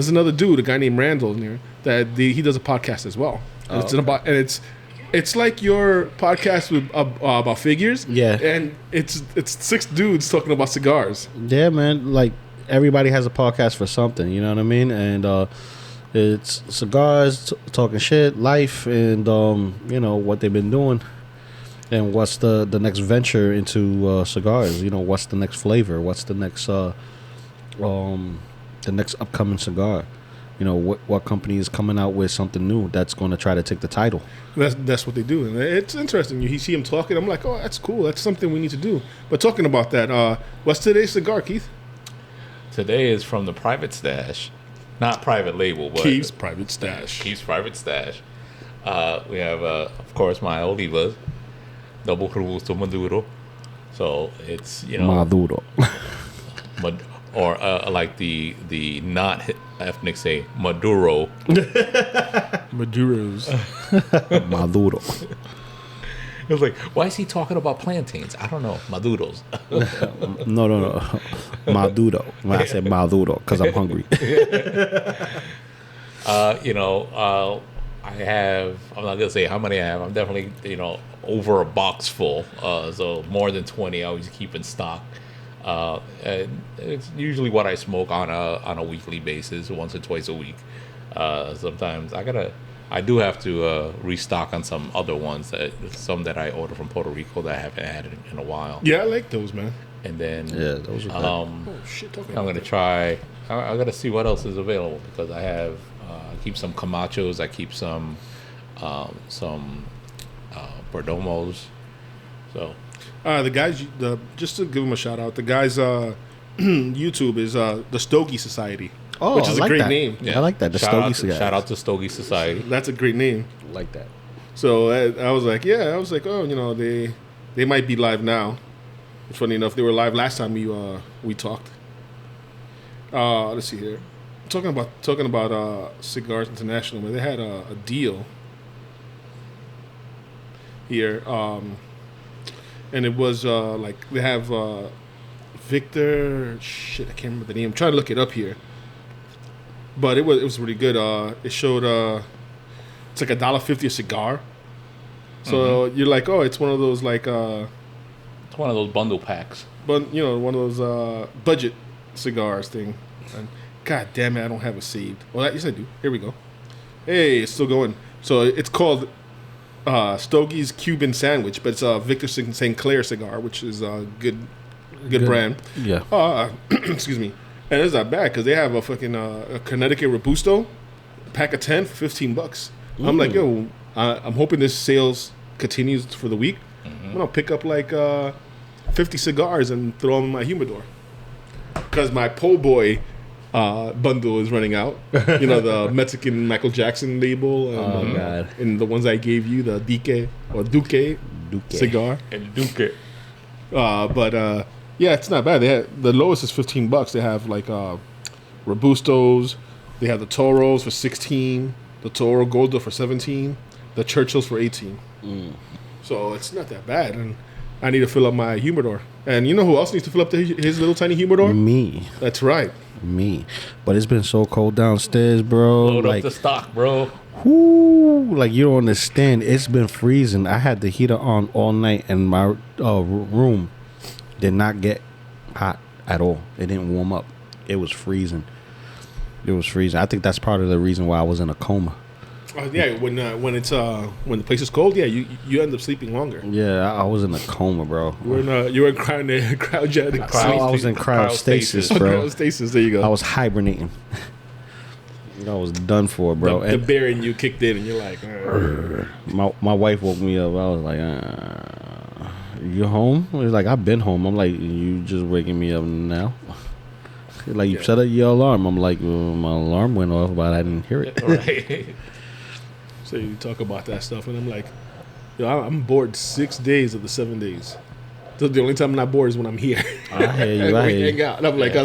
another dude, a guy named Randall in here, he does a podcast as well. And it's like your podcast with about figures. Yeah. And it's 6 dudes talking about cigars. Yeah, man. Like everybody has a podcast for something. You know what I mean? And it's cigars, talking shit, life, and what they've been doing, and what's the next venture into cigars. What's the next flavor? What's the next upcoming cigar? What company is coming out with something new that's going to try to take the title. That's what they do, and it's interesting. You see him talking, I'm like, oh, that's cool. That's something we need to do. But talking about that, what's today's cigar, Keith? Today is from the Private Stash, not private label, but Keith's Private Stash. Keith's Private Stash. We have, of course, my Olivas. double Robusto Maduro. So it's, you know, Maduro. or like the not ethnic say Maduro. Maduros. Maduro. It was like, why is he talking about plantains? I don't know. Maduros. No. Maduro. When I said Maduro, because I'm hungry. You know, I'm not gonna say how many I have. I'm definitely, you know, over a box full. So more than 20 I always keep in stock. And it's usually what I smoke on a weekly basis, once or twice a week. Sometimes I do have to restock on some other ones, some that I order from Puerto Rico that I haven't had in a while. Yeah, I like those, man. And then Yeah, those are good. Oh shit! I'm gonna try. I gotta see what else is available, because I have I keep some Camachos. I keep some Perdomos. So The guys, just to give them a shout out, the guys' YouTube is the Stogie Society, which is I like a great that. name. I like that. The Stogie Society. Shout out to Stogie Society. That's a great name. like that. So I was like, oh, you know, they might be live now. Funny enough, they were live last time we talked. Let's see here. Talking about Cigars International, man, they had a deal here, and it was like they have Victor. Shit, I can't remember the name. I'm trying to look it up here, but it was really good. It showed it's like $1.50 a cigar. So you're like, oh, it's one of those like It's one of those bundle packs. but you know, one of those budget cigars thing. And God damn it, I don't have it saved. Well, yes I do. Here we go. Hey, it's still going. So it's called Stogie's Cuban Sandwich, but it's a Victor St. Clair cigar, which is a good brand. Yeah. Excuse me. And it's not bad because they have a fucking a Connecticut Robusto, pack of 10 for $15. I'm like, yo, I'm hoping this sales continues for the week. I'm gonna pick up like 50 cigars and throw them in my humidor because my po' boy bundle is running out. You know, the Mexican Michael Jackson label. And, God. And the ones I gave you, the Duque cigar. And Duque. But yeah, it's not bad. They had, the lowest is $15. They have like Robustos. They have the Toros for 16. The Toro Goldo for 17. The Churchills for 18. So it's not that bad. And I need to fill up my humidor. And you know who else needs to fill up his little tiny humidor? Me. That's right. Me. But it's been so cold downstairs, bro. Load like, up the stock, bro. whoo, like you don't understand. It's been freezing. I had the heater on all night, and my room did not get hot at all. It didn't warm up. It was freezing. It was freezing. I think that's part of the reason why I was in a coma. Yeah, when the place is cold, yeah, you end up sleeping longer. Yeah, I was in a coma, bro. You were in cryogenic. I was in cryostasis, bro. Cryostasis. There you go. I was hibernating. I was done for, bro. The bear in you kicked in, and you're like, my wife woke me up. I was like, you home? He's like, I've been home. I'm like, you just waking me up now? Like, you set up your alarm. I'm like, well, my alarm went off, but I didn't hear it. Right. So you talk about that stuff, and I'm like, yo, I'm bored 6 days of the 7 days. So the only time I'm not bored is when I'm here. I hear you. I hear hang you. out. And I'm like,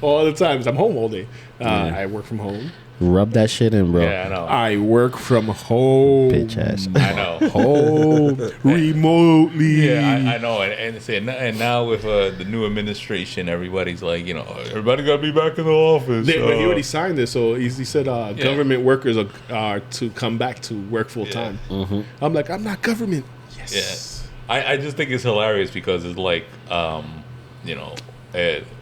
all the times I'm home all day. I work from home. Rub that shit in, bro. Yeah, I know. I work from home. Bitch ass. I know. Home remotely. Yeah, I know. And now with the new administration, everybody's like, you know, everybody got to be back in the office. But he already signed this, so he said government workers are to come back to work full time. Mm-hmm. I'm like, I'm not government. Yes. Yeah. I just think it's hilarious because it's like, you know,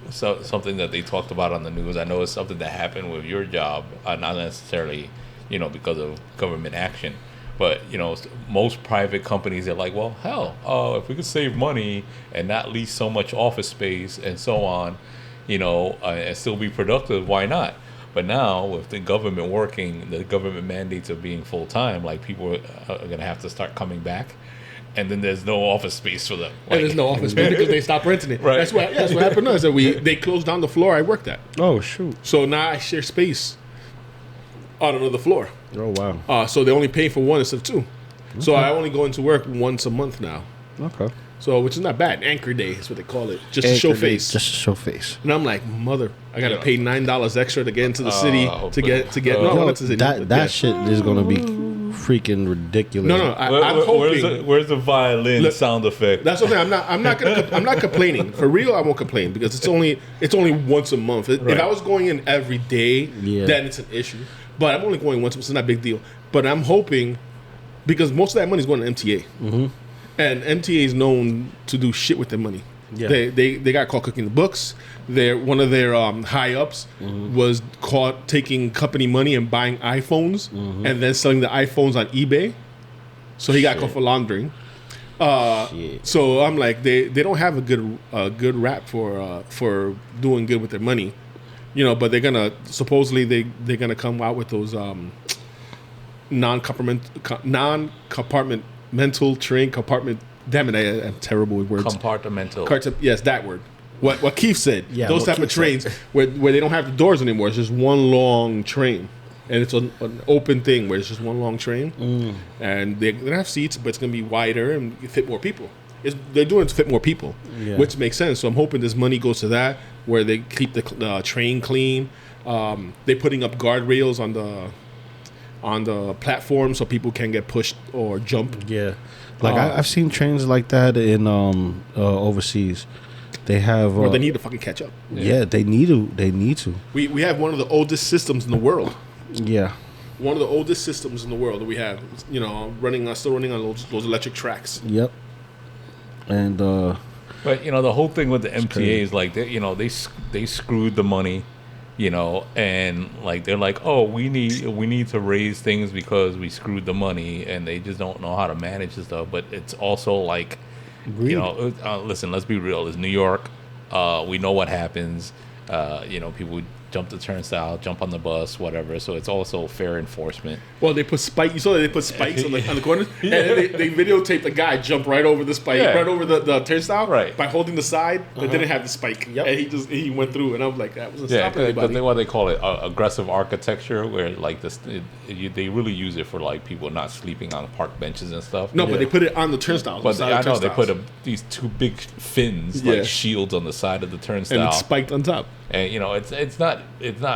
so something that they talked about on the news. I know it's something that happened with your job, not necessarily, you know, because of government action. But, you know, most private companies are like, well, hell, if we could save money and not lease so much office space and so on, you know, and still be productive, why not? But now with the government working, the government mandates of being full-time, like people are going to have to start coming back. And then there's no office space for them. And there's no office space because they stopped renting it. Right. That's what happened to us. That they closed down the floor I worked at. Oh, shoot. So now I share space on another floor. Oh, wow. So they only pay for one instead of two. Okay. So I only go into work once a month now. Okay. So, which is not bad. Anchor Day is what they call it, just to show face. Just to show face. And I'm like, mother, I gotta pay $9 extra to get into the city to get. Yo, No, that's that shit is gonna be freaking ridiculous. No, I'm hoping. Where's the violin sound effect? That's what I'm not complaining. For real, I won't complain because it's only once a month. If I was going in every day, then it's an issue. But I'm only going once, so it's not a big deal. But I'm hoping because most of that money is going to MTA. Mm-hmm. And MTA is known to do shit with their money. Yeah. They got caught cooking the books. One of their high ups was caught taking company money and buying iPhones and then selling the iPhones on eBay. So he got caught for laundering. So I'm like, they don't have a good rap for doing good with their money, But they're gonna supposedly they're gonna come out with those non-compartmental train compartment. Damn it, I'm terrible with words. Compartmental. Yes, that word. What Keith said. Yeah, those type of trains where they don't have the doors anymore. It's just one long train, and it's an open thing where it's just one long train, and they're gonna have seats, but it's gonna be wider and fit more people. They're doing it to fit more people, which makes sense. So I'm hoping this money goes to that, where they keep the train clean. They're putting up guardrails on the platform so people can get pushed or jump. Yeah, like I've seen trains like that in overseas. They have. Or they need to fucking catch up. Yeah, they need to. We have one of the oldest systems in the world. Yeah. One of the oldest systems in the world that we have. Still running on those electric tracks. Yep. And. But the whole thing with the MTA is like they screwed the money. And like they're like, oh, we need to raise things because we screwed the money, and they just don't know how to manage the stuff. But it's also like, listen, let's be real. It's New York. We know what happens. People jump the turnstile, jump on the bus, whatever. So it's also fair enforcement. Well, they put spikes. You saw that they put spikes on the corners, and they videotaped the guy jump right over the spike, right over the turnstile, by holding the side that didn't have the spike, and he went through, and I was like, that wasn't stopping anybody. What they call it, aggressive architecture, where like they really use it for like people not sleeping on park benches and stuff. No, but they put it on the turnstiles. But I know they put these two big fins like shields on the side of the turnstile, and it's spiked on top. And it's not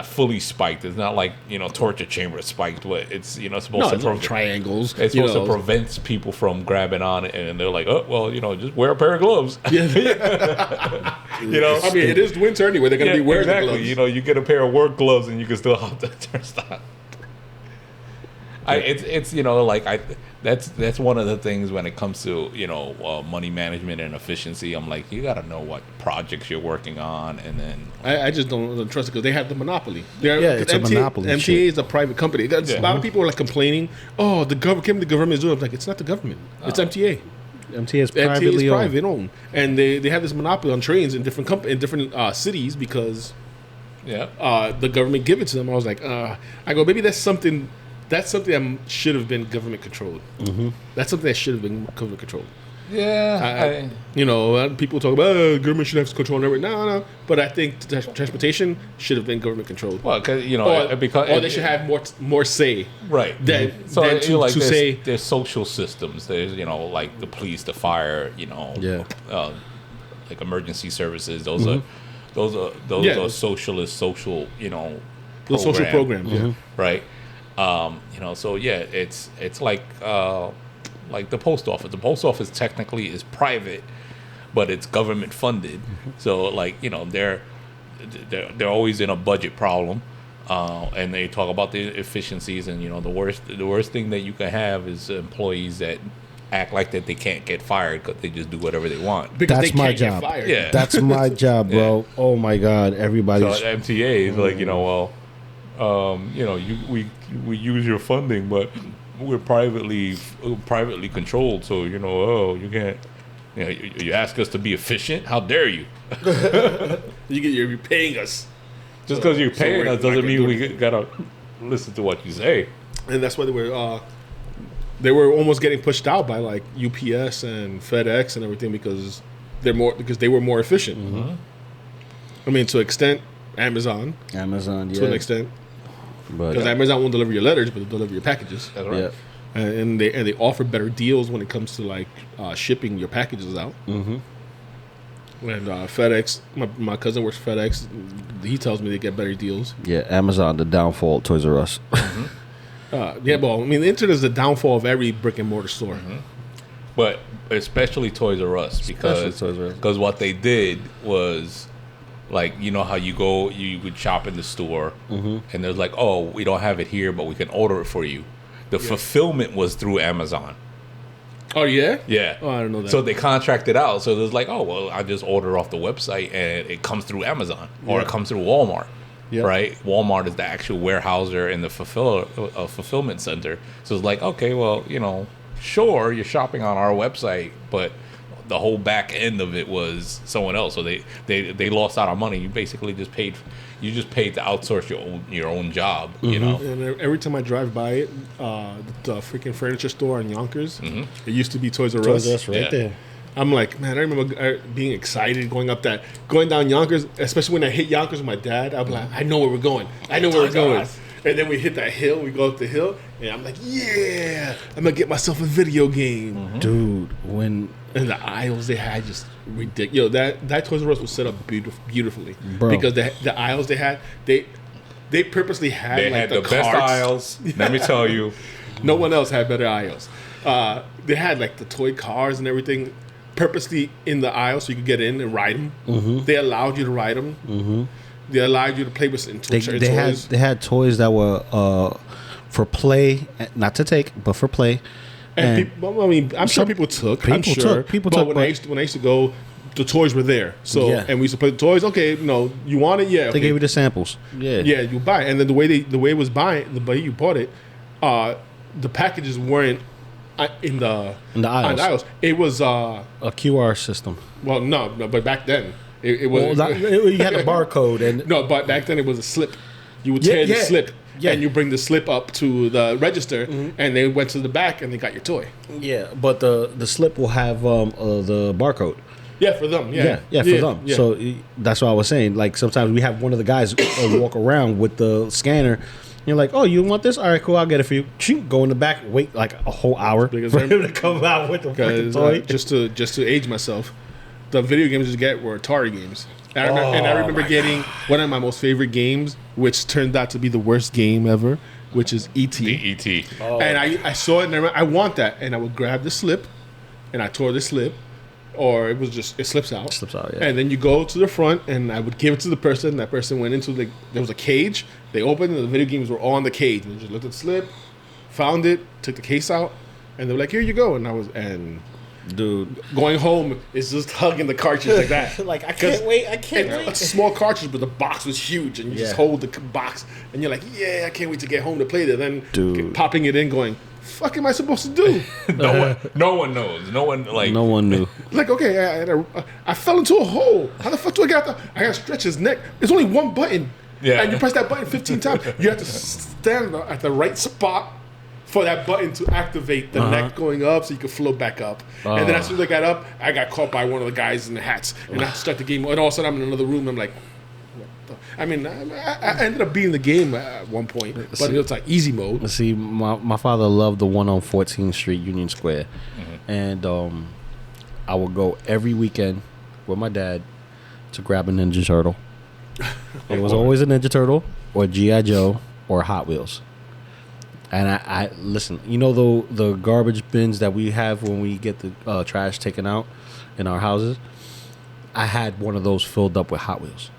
fully spiked. It's not like torture chamber spiked, but it's supposed to triangles. It's supposed to prevent people from grabbing on it, and they're like, oh well, just wear a pair of gloves. Yeah. I mean, it is winter anyway. They're gonna be wearing gloves. You get a pair of work gloves, and you can still hop the turnstile. That's one of the things when it comes to money management and efficiency. I'm like, you got to know what projects you're working on, and then I just don't trust it because they have the monopoly. It's a monopoly. MTA is a private company. A lot of people are like complaining. Oh, the government is doing it. I'm like, it's not the government. It's MTA. MTA is privately owned, and they have this monopoly on trains in different cities because the government give it to them. I was like, I go, maybe that's something. That's something that should have been government controlled. Mm-hmm. That's something that should have been government controlled. Yeah, people talk about government should have control over it. No, but I think transportation should have been government controlled. Well, because or they should have more say. Right. Than to say there's social systems. There's like the police, the fire. Like emergency services. Those are socialist social. The social programs. Mm-hmm. Right. So it's like the post office. The post office technically is private, but it's government funded. Mm-hmm. So they're always in a budget problem, and they talk about the efficiencies. And the worst thing that you can have is employees that act like that they can't get fired because they just do whatever they want. Because that's my job. Yeah, that's my job, bro. Yeah. Oh my God, everybody's. So MTA is like we use your funding, but we're privately controlled. So you can't. You ask us to be efficient. How dare you? You're paying us. Just because you're paying us doesn't mean we gotta listen to what you say. And that's why they were almost getting pushed out by like UPS and FedEx and everything because they were more efficient. Mm-hmm. I mean, to an extent, Amazon, yeah, to an extent. Because Amazon won't deliver your letters, but they'll deliver your packages. That's right. and they offer better deals when it comes to like shipping your packages out. Mm-hmm. And FedEx, my cousin works for FedEx. He tells me they get better deals. Yeah, Amazon, the downfall of Toys R Us. Yeah, well, I mean, the internet is the downfall of every brick and mortar store. But especially Toys R Us because what they did was, like, you know how you would shop in the store and there's like, oh, we don't have it here, but we can order it for you. The fulfillment was through Amazon. Oh, yeah? Yeah. Oh, I don't know that. So they contracted out. So there's like, oh, well, I just order off the website and it comes through Amazon or it comes through Walmart. Yep. Right? Walmart is the actual warehouser and the fulfillment center. So it's like, okay, well, you know, sure, you're shopping on our website, but the whole back end of it was someone else. So they lost out on money. You basically just paid to outsource your own job, you know. And every time I drive by it, the freaking furniture store in Yonkers, it used to be Toys R Us. Toys R Us right there. I'm like, man, I remember being excited going down Yonkers, especially when I hit Yonkers with my dad. I'm like, I know where we're going. And then we hit that hill, we go up the hill, and I'm like, yeah, I'm going to get myself a video game. Dude, And the aisles they had, just ridiculous. That Toys R Us was set up beautifully. Bro. Because the aisles they had, they purposely had They like had the best carts. aisles. Let me tell you. No one else had better aisles. They had like the toy cars and everything purposely in the aisle so you could get in and ride them. They allowed you to ride them. They allowed you to play with certain toys. They had toys that were for play, not to take, but for play. And people, I mean, I'm sure people took. But when I used to go, the toys were there. So and we used to play the toys. Okay, you want it? Yeah. They gave you the samples. Yeah. Yeah, you buy it, and then the way it was buying, the way you bought it, the packages weren't in the aisles. It was a QR system. Well, no, but back then it was. Well, you had the barcode and no, but back then it was a slip. You would tear the slip. Yeah. And you bring the slip up to the register, and they went to the back, and they got your toy. Yeah, but the slip will have the barcode. Yeah, for them. Yeah, for them. Yeah. So that's what I was saying. Like sometimes we have one of the guys walk around with the scanner. You're like, oh, you want this? All right, cool. I'll get it for you. Go in the back, wait like a whole hour for him to come out with the freaking toy. Just to age myself, the video games you get were Atari games. And I remember getting one of my most favorite games, which turned out to be the worst game ever, which is E.T. The E.T. Oh. And I saw it and I want that. And I would grab the slip, and I tore the slip, or it slips out. It slips out, yeah. And then you go to the front, and I would give it to the person. That person went into there was a cage. They opened, and the video games were all on the cage. And they just looked at the slip, found it, took the case out, and they were like, here you go. And dude, going home is just hugging the cartridge like that. Like, I can't wait. It's a small cartridge, but the box was huge, and you just hold the box, and you're like, yeah, I can't wait to get home to play that. Then popping it in, going, fuck am I supposed to do? No one knows. No one knew. Like, okay, I fell into a hole. How the fuck do I get out? I gotta stretch his neck. There's only one button. Yeah. And you press that button 15 times. You have to stand at the right spot for that button to activate the neck going up so you can float back up. And then as soon as I got up, I got caught by one of the guys in the hats. And I start the game. And all of a sudden, I'm in another room. I'm like, what the? I mean, I ended up beating the game at one point. But it was like easy mode. See, my father loved the one on 14th Street, Union Square. And I would go every weekend with my dad to grab a Ninja Turtle. It was always a Ninja Turtle or G.I. Joe or Hot Wheels. And I listen, the garbage bins that we have when we get the trash taken out in our houses? I had one of those filled up with Hot Wheels.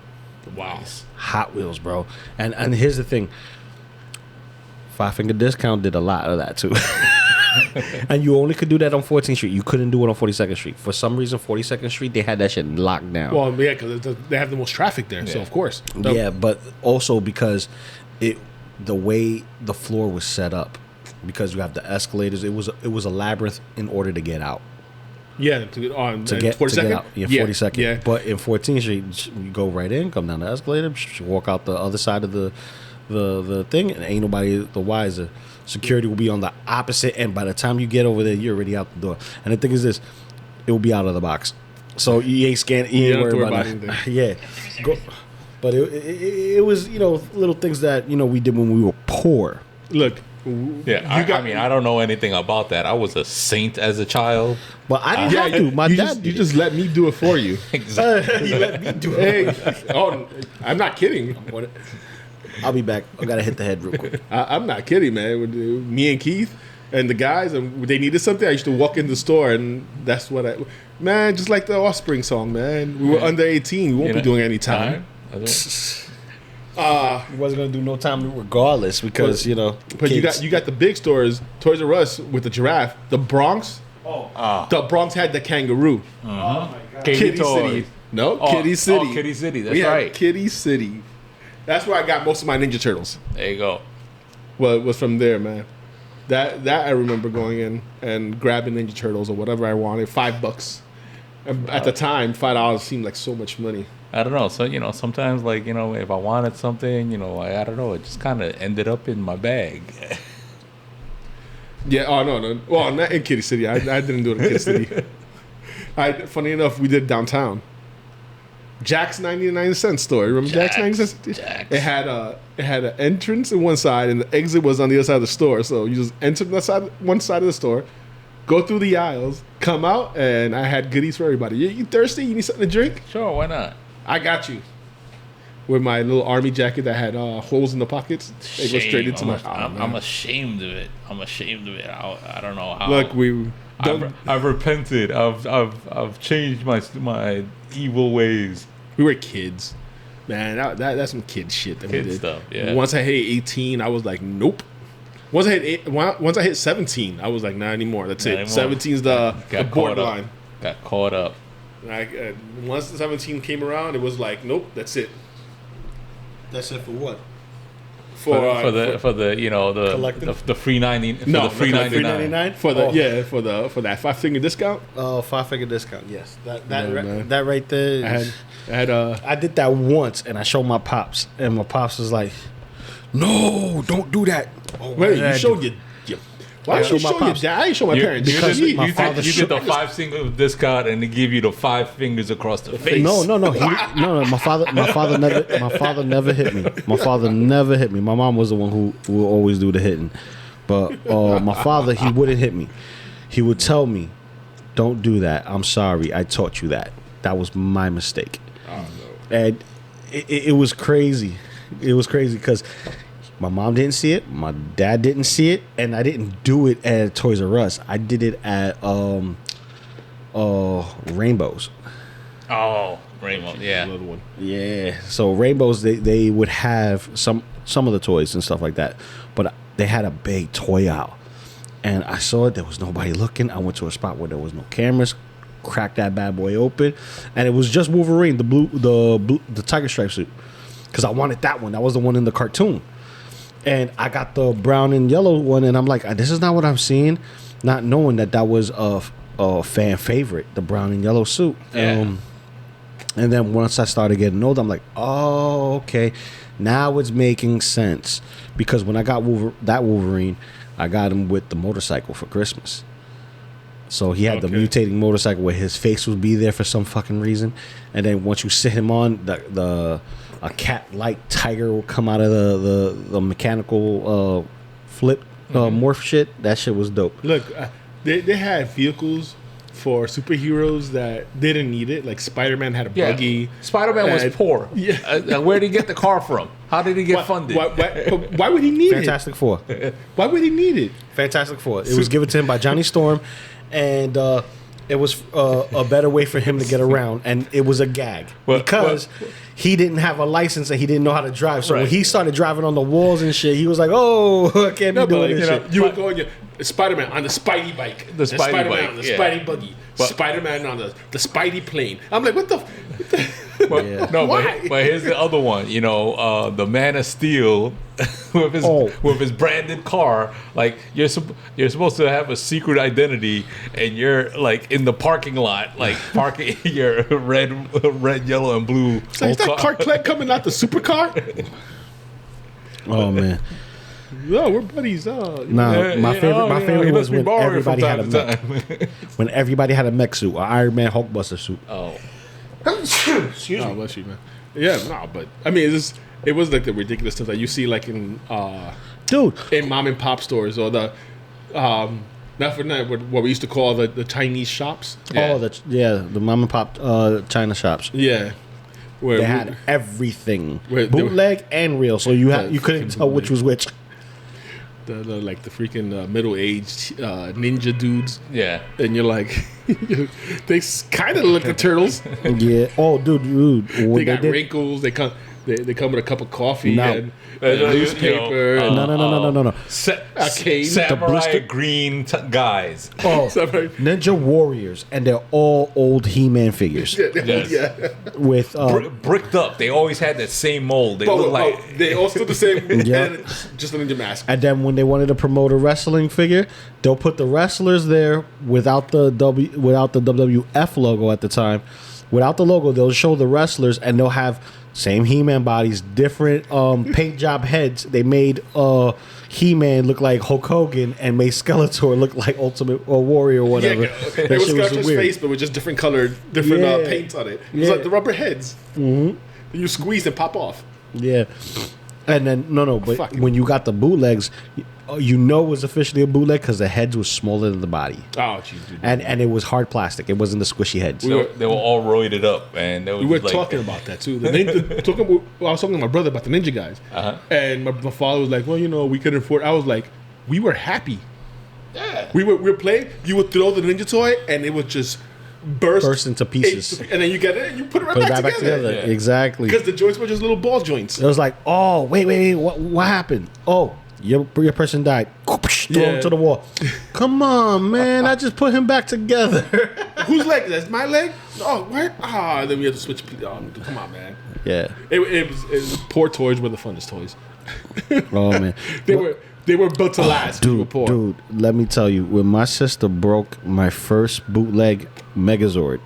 Wow. Hot Wheels, bro. And here's the thing. 5 Finger Discount did a lot of that too. And you only could do that on 14th Street. You couldn't do it on 42nd Street. For some reason, 42nd Street, they had that shit locked down. Well, yeah, because they have the most traffic there, so of course. Yeah, but also because the way the floor was set up, because you have the escalators, it was a labyrinth in order to get out. Yeah, to get out. Yeah, 42nd. Yeah. But in 14th Street, you go right in, come down the escalator, walk out the other side of the thing, and ain't nobody the wiser. Security will be on the opposite end. By the time you get over there, you're already out the door. And the thing is this, it will be out of the box. So you ain't scanning, you ain't worried about anything. Yeah. But it was, little things that, we did when we were poor. Look, Yeah, I mean, I don't know anything about that. I was a saint as a child. But I didn't have to. My dad You just let me do it for you. Exactly. he let me do it. Hey, oh, I'm not kidding. I'll be back. I gotta hit the head real quick. I'm not kidding, man. With me and Keith and the guys, and they needed something, I used to walk in the store, and that's what man, just like the Offspring song, man. We were under 18. We won't be doing any time. You wasn't gonna do no time regardless because But kids. you got the big stores, Toys R Us with the giraffe, the Bronx. The Bronx had the kangaroo. Oh my god. Kitty City. No, Kitty City. Oh, Kitty City. That's We had right. Kitty City. That's where I got most of my Ninja Turtles. There you go. Well, it was from there, man. That I remember going in and grabbing Ninja Turtles or whatever I wanted. $5. And at the time, $5 seemed like so much money. I don't know. So sometimes if I wanted something, I don't know. It just kind of ended up in my bag. Yeah. Oh no. Well, not in Kitty City. I didn't do it in Kitty City. Funny enough, we did downtown. Jack's 99-cent store. Remember Jack's 99-cent? Jack's. It had an entrance on one side and the exit was on the other side of the store. So you just enter one side of the store, go through the aisles, come out, and I had goodies for everybody. You thirsty? You need something to drink? Sure, why not? I got you. With my little army jacket that had holes in the pockets, it goes straight into my. I'm ashamed of it. I don't know how. Look, I've repented. I've changed my evil ways. We were kids, man. That's some kid shit that we Kid did. stuff. Yeah. Once I hit 18, I was like, nope. Once I hit 17, I was like, not anymore. That's Not it. anymore. 17's the caught borderline. Got caught up. Once the 17 came around, it was like, nope, that's it. That's it for what? For the Collective? the free 90 for No, the free not the 99. for the for that 5-finger discount. Oh, 5-figure discount. Yes, that Yeah, man. that right there. I had I did that once, and I showed my pops, and my pops was like, "No, don't do that." Oh, why wait, did I you showed do- your. Why did you show your dad? I didn't show my parents. because You- my You father did shook- the 5-finger discount and they give you the 5 fingers across the face. No. My father never hit me. My father never hit me. My mom was the one who would always do the hitting, but my father, he wouldn't hit me. He would tell me, "Don't do that. I'm sorry. I taught you that. That was my mistake." Oh, no. And it was crazy. It was crazy because my mom didn't see it, my dad didn't see it, and I didn't do it at Toys R Us. I did it at Rainbows. Oh, Rainbow. Yeah. Another one. Yeah. So Rainbows, they would have some of the toys and stuff like that, but they had a big toy aisle, and I saw it. There was nobody looking. I went to a spot where there was no cameras. Cracked that bad boy open, and it was just Wolverine, the tiger stripe suit, because I wanted that one. That was the one in the cartoon. And I got the brown and yellow one, and I'm like, this is not what I'm seeing, not knowing that was a fan favorite, the brown and yellow suit. Yeah. And then once I started getting older, I'm like, oh, okay, now it's making sense. Because when I got that Wolverine, I got him with the motorcycle for Christmas. So he had the mutating motorcycle where his face would be there for some fucking reason. And then once you sit him on, a cat-like tiger will come out of the mechanical flip morph shit. That shit was dope. Look, they had vehicles for superheroes that didn't need it. Like Spider-Man had a buggy. Spider-Man was poor. Yeah. Where did he get the car from? How did he get funded? Why would he need Fantastic Four. it? Why would he need it? Fantastic Four. It was given to him by Johnny Storm, and it was a better way for him to get around, and it was a gag because he didn't have a license and he didn't know how to drive. So when he started driving on the walls and shit, he was like, "Oh, I can't be doing this shit." You would go on Spider-Man on the Spidey bike, The Spidey Spider-Man bike, on the yeah. Spidey buggy, Spider-Man on the Spidey plane. I'm like, what the? Why? But here's the other one. The Man of Steel with his branded car. Like you're supposed to have a secret identity, and you're like in the parking lot, like parking your red, yellow, and blue. So is that Clark Kent coming out the supercar? Oh man. No, we're buddies. Oh, Nah, my favorite was when everybody had a from mech. time to time. When everybody had a mech suit, an Iron Man Hulkbuster suit. Oh. Excuse me. Bless you, man. Yeah, no, but I mean, it's just, It was like the ridiculous stuff that you see like in Dude, in mom and pop stores or the not for night what we used to call the Chinese shops. oh, the mom and pop China shops. Yeah, where They had everything, Wait, they were- bootleg and real. So you couldn't tell which was which. the like the freaking middle-aged ninja dudes, Yeah. and you're like, they kind of look like turtles. Yeah. Oh, dude. What They got did- wrinkles. They come with a cup of coffee No. and newspaper. and No. a cane. Samurai blister- green guys. Oh, Samurai- Ninja Warriors, and they're all old He-Man figures Yes. Yeah, with Bricked up. They always had that same mold. They but look like they all still the same. Yeah. And it's just a ninja mask. And then when they wanted to promote a wrestling figure, they'll put the wrestlers there without the WWF logo at the time. Without the logo, they'll show the wrestlers, and they'll have same He-Man bodies, different paint job heads. They made He-Man look like Hulk Hogan and made Skeletor look like Ultimate Warrior or whatever. Yeah, That it was shit Skeletor's face, but with just different colored, different Yeah. paints on it. It was Yeah. like the rubber heads. Mm-hmm. You squeeze and pop off. Yeah. And then but Fuck it. when you got the bootlegs, you know it was officially a bootleg because the heads was smaller than the body, Oh, jeez, dude. and it was hard plastic. It wasn't the squishy heads. they were all roided up, and they We were like, talking about that too. I was talking to my brother about the ninja guys, and my father was like, "Well, we couldn't afford." I was like, "We were happy. Yeah. We were playing. You would throw the ninja toy, and it would just burst into pieces. and then you get it, and you put it right Put it back back together. together. Yeah. Exactly. Because the joints were just little ball joints. It was like, oh, wait, what happened? Oh, your person died. Throw Yeah. him to the wall. Come on, man! I just put him back together. Whose leg? That's my leg. Oh, what? Then we had to switch. Oh, come on, man. Yeah. It was poor toys were the funnest toys. Oh man. They were built to last. We were poor. Dude, let me tell you, when my sister broke my first bootleg Megazord,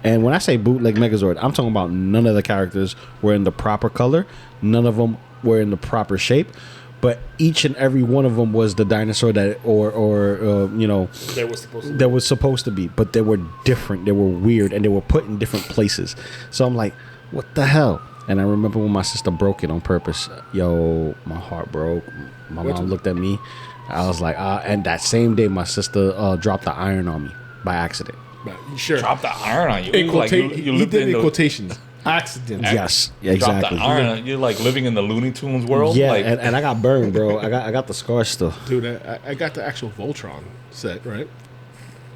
and when I say bootleg Megazord, I'm talking about none of the characters were in the proper color, none of them were in the proper shape, but each and every one of them was the dinosaur that, They were supposed to. that was supposed to be, but they were different, they were weird, and they were put in different places. So I'm like, what the hell? And I remember when my sister broke it on purpose. Yo, my heart broke. My mom looked at me. I was like, and that same day, my sister dropped the iron on me by accident. Sure. Drop the iron on you. In Like quotation, you he lived did in in the quotations. Accident. Yes, yeah, Drop exactly. the iron. You're like living in the Looney Tunes world. Yeah, Like, and I got burned, bro. I got the scars still. Dude, I got the actual Voltron set, right?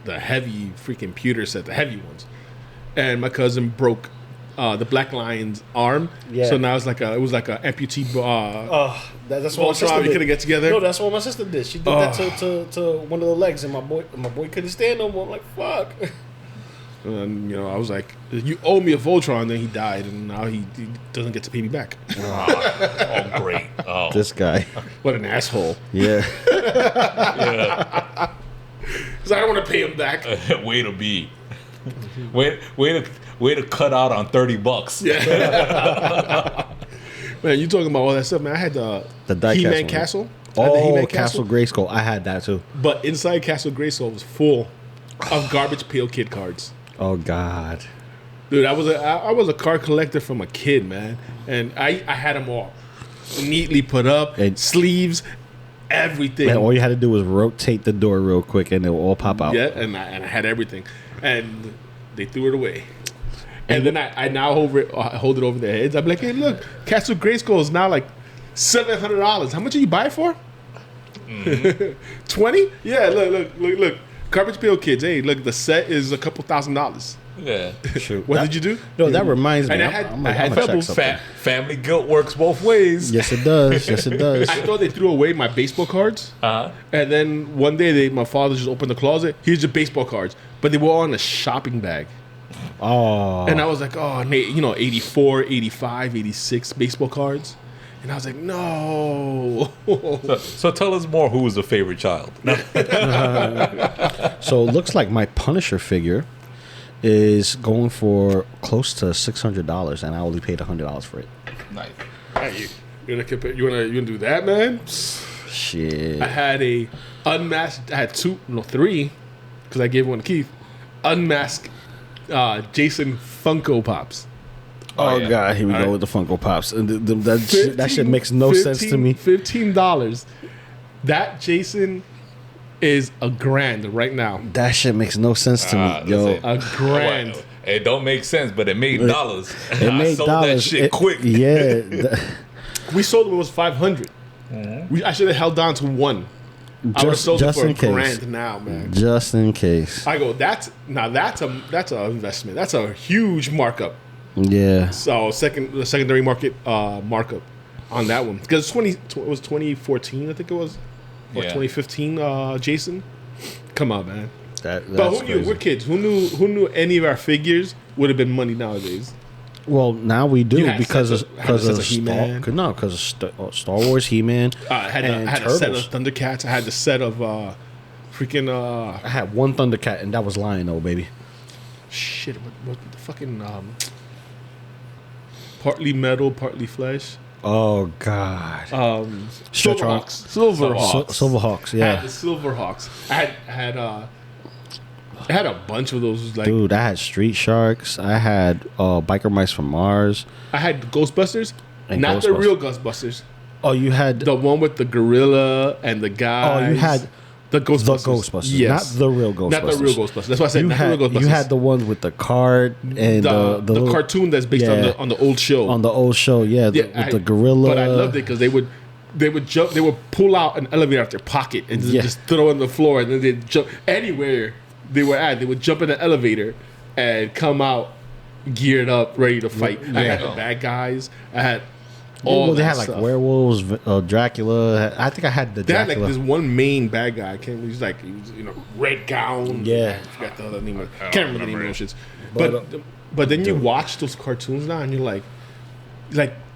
The heavy freaking pewter set, the heavy ones. And my cousin broke the Black Lion's arm. Yeah. So now it was like a amputee. That's Voltron, we couldn't get together. No, that's what my sister did. She did that to one of the legs, and my boy couldn't stand no more. I'm like, fuck. And I was like, "You owe me a Voltron." Then he died, and now he doesn't get to pay me back. oh, great. Oh, This guy. What an asshole! Yeah. yeah. Because I don't want to pay him back. Way to be. Way to cut out on $30. Yeah. Man, you talking about all that stuff, man? I had the die He-Man castle, Castle. I had the Oh, He-Man Castle Grayskull. I had that too. But inside Castle Grayskull was full of Garbage Pail Kid cards. Oh God. Dude, I was a card collector from a kid, man, and I had them all neatly put up, And- sleeves, everything. Man, all you had to do was rotate the door real quick, and it will all pop out. Yeah, and I had everything, and they threw it away. And then I now hold it over their heads. I'm like, hey, look, Castle Grayskull is now like $700. How much did you buy it for? 20? Yeah, look. Garbage Pail Kids. Hey, look, the set is a couple $1,000s. Yeah. Shoot. What did you do? No, that reminds me. And I I'm had gonna check Pebbles. something. Family guilt works both ways. Yes, it does. Yes, it does. I thought they threw away my baseball cards. Uh-huh. And then one day, my father just opened the closet. Here's your baseball cards. But they were all in a shopping bag. Oh. And I was like, oh, 84, 85, 86 baseball cards. And I was like, no. So tell us more. Who was the favorite child? So it looks like my Punisher figure is going for close to $600, and I only paid $100 for it. Nice. Hey, you wanna do that, man? Shit. I had I had three, because I gave one to Keith. Unmasked Jason Funko Pops. Oh, yeah. God, here we go with the Funko Pops. And that shit makes no sense to me. $15. That Jason is $1,000 right now. That shit makes no sense to me, yo. $1,000. It don't make sense, but it made dollars. It made sold dollars. that shit quick. Yeah. We sold it, it was 500. I should have held on to one. I would have sold it for $1,000 now, man. Just in case. I go, that's an investment. That's a huge markup. Yeah. So the secondary market markup on that one, because it was 2014, I think it was, or 2015. Jason, come on, man. But who knew? We're kids. Who knew any of our figures would have been money nowadays? Well, now we do because of He-Man. Star Wars, He-Man. I had a set of Thundercats. I had the set of freaking. I had one Thundercat, and that was Lion-O, baby. Shit, what the fucking partly metal, partly flesh. Oh God. Silverhawks. Silverhawks. I had Yeah. the Silverhawks. I had a bunch of those. Like, dude, I had Street Sharks. I had Biker Mice from Mars. I had Ghostbusters, And not the Ghostbusters. real Ghostbusters. Oh, you had The one with the gorilla and the guy. Oh, you had the Ghostbusters. the Ghostbusters, Yes. not the real Ghostbusters. Not the real Ghostbusters. That's why I said You not had the real Ghostbusters. you had the ones with the card and the little- cartoon that's based yeah. on the old show. on the old show. Yeah, with the gorilla. But I loved it because they would jump. They would pull out an elevator out their pocket and just throw it on the floor, and then they'd jump anywhere they were at. They would jump in the elevator and come out geared up, ready to fight. I had the bad guys. I had all. They that had like stuff. werewolves, Dracula. I think I had the They had Dracula. like this one main bad guy. He was red gown. Yeah. I forgot the other name. Can't remember the name of those shits. But then you watch those cartoons now, and you're like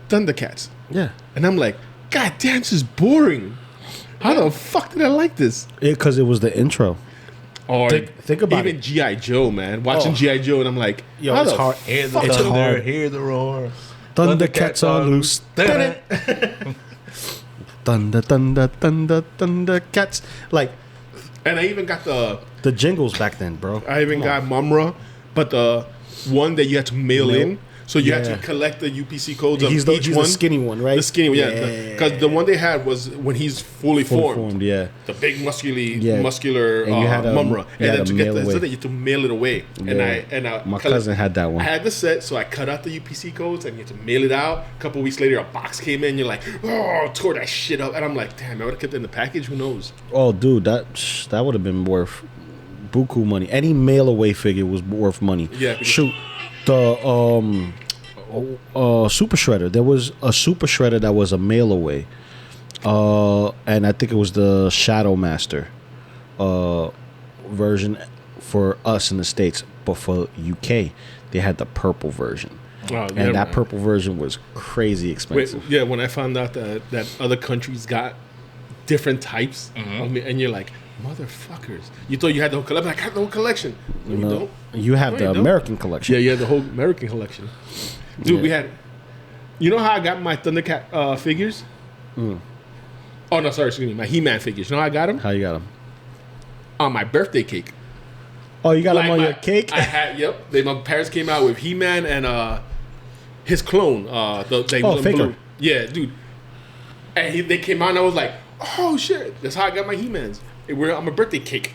Thundercats. Yeah, And I'm like, God damn, this is boring. How the fuck did I like this? because it was the intro. Or Think about even it. G.I. Joe, man. Watching G.I. Joe, and I'm like, Yo, how it's the hard. Hear the It's thunder, hard. hear the roar. Thundercats are loose. Thunder, thunder, thunder, Thundercats. Like And I even got the jingles back then, bro. I even got Mumra, but the one that you had to mail in. So you had Yeah. to collect the UPC codes of He's each the one. skinny one, right? The skinny one, yeah. Because the one they had was when he's fully formed. Yeah. The big Yeah. muscular And you had, Mumra. you And had then to to get mail the away. so that you have to mail it away. Yeah. My cousin had that one. I had the set, so I cut out the UPC codes and you had to mail it out. A couple weeks later, a box came in. You're like, oh, tore that shit up. And I'm like, damn, I would have kept it in the package. Who knows? Oh, dude, that would have been worth buku money. Any mail away figure was worth money. Yeah, because- Shoot, the Super Shredder. There was a Super Shredder that was a mail away, and I think it was the Shadow Master version for us in the States, but for UK they had the purple version. Oh, And that purple version was crazy expensive. When I found out that other countries got different types of me, and you're like, motherfuckers. You thought you had the whole collection. I got the whole collection. No, you don't. You have No, the you don't. American collection. Yeah, you had the whole American collection. Dude, we had... You know how I got my Thundercat figures? Oh, no, sorry, excuse me. My He-Man figures. You know how I got them? How you got them? On my birthday cake. Oh, you got them Like on my- your cake? I had, yep. My parents came out with He-Man and his clone. Faker. Blue. Yeah, dude. And they came out and I was like, oh, shit. That's how I got my He-Mans. We're on my birthday cake.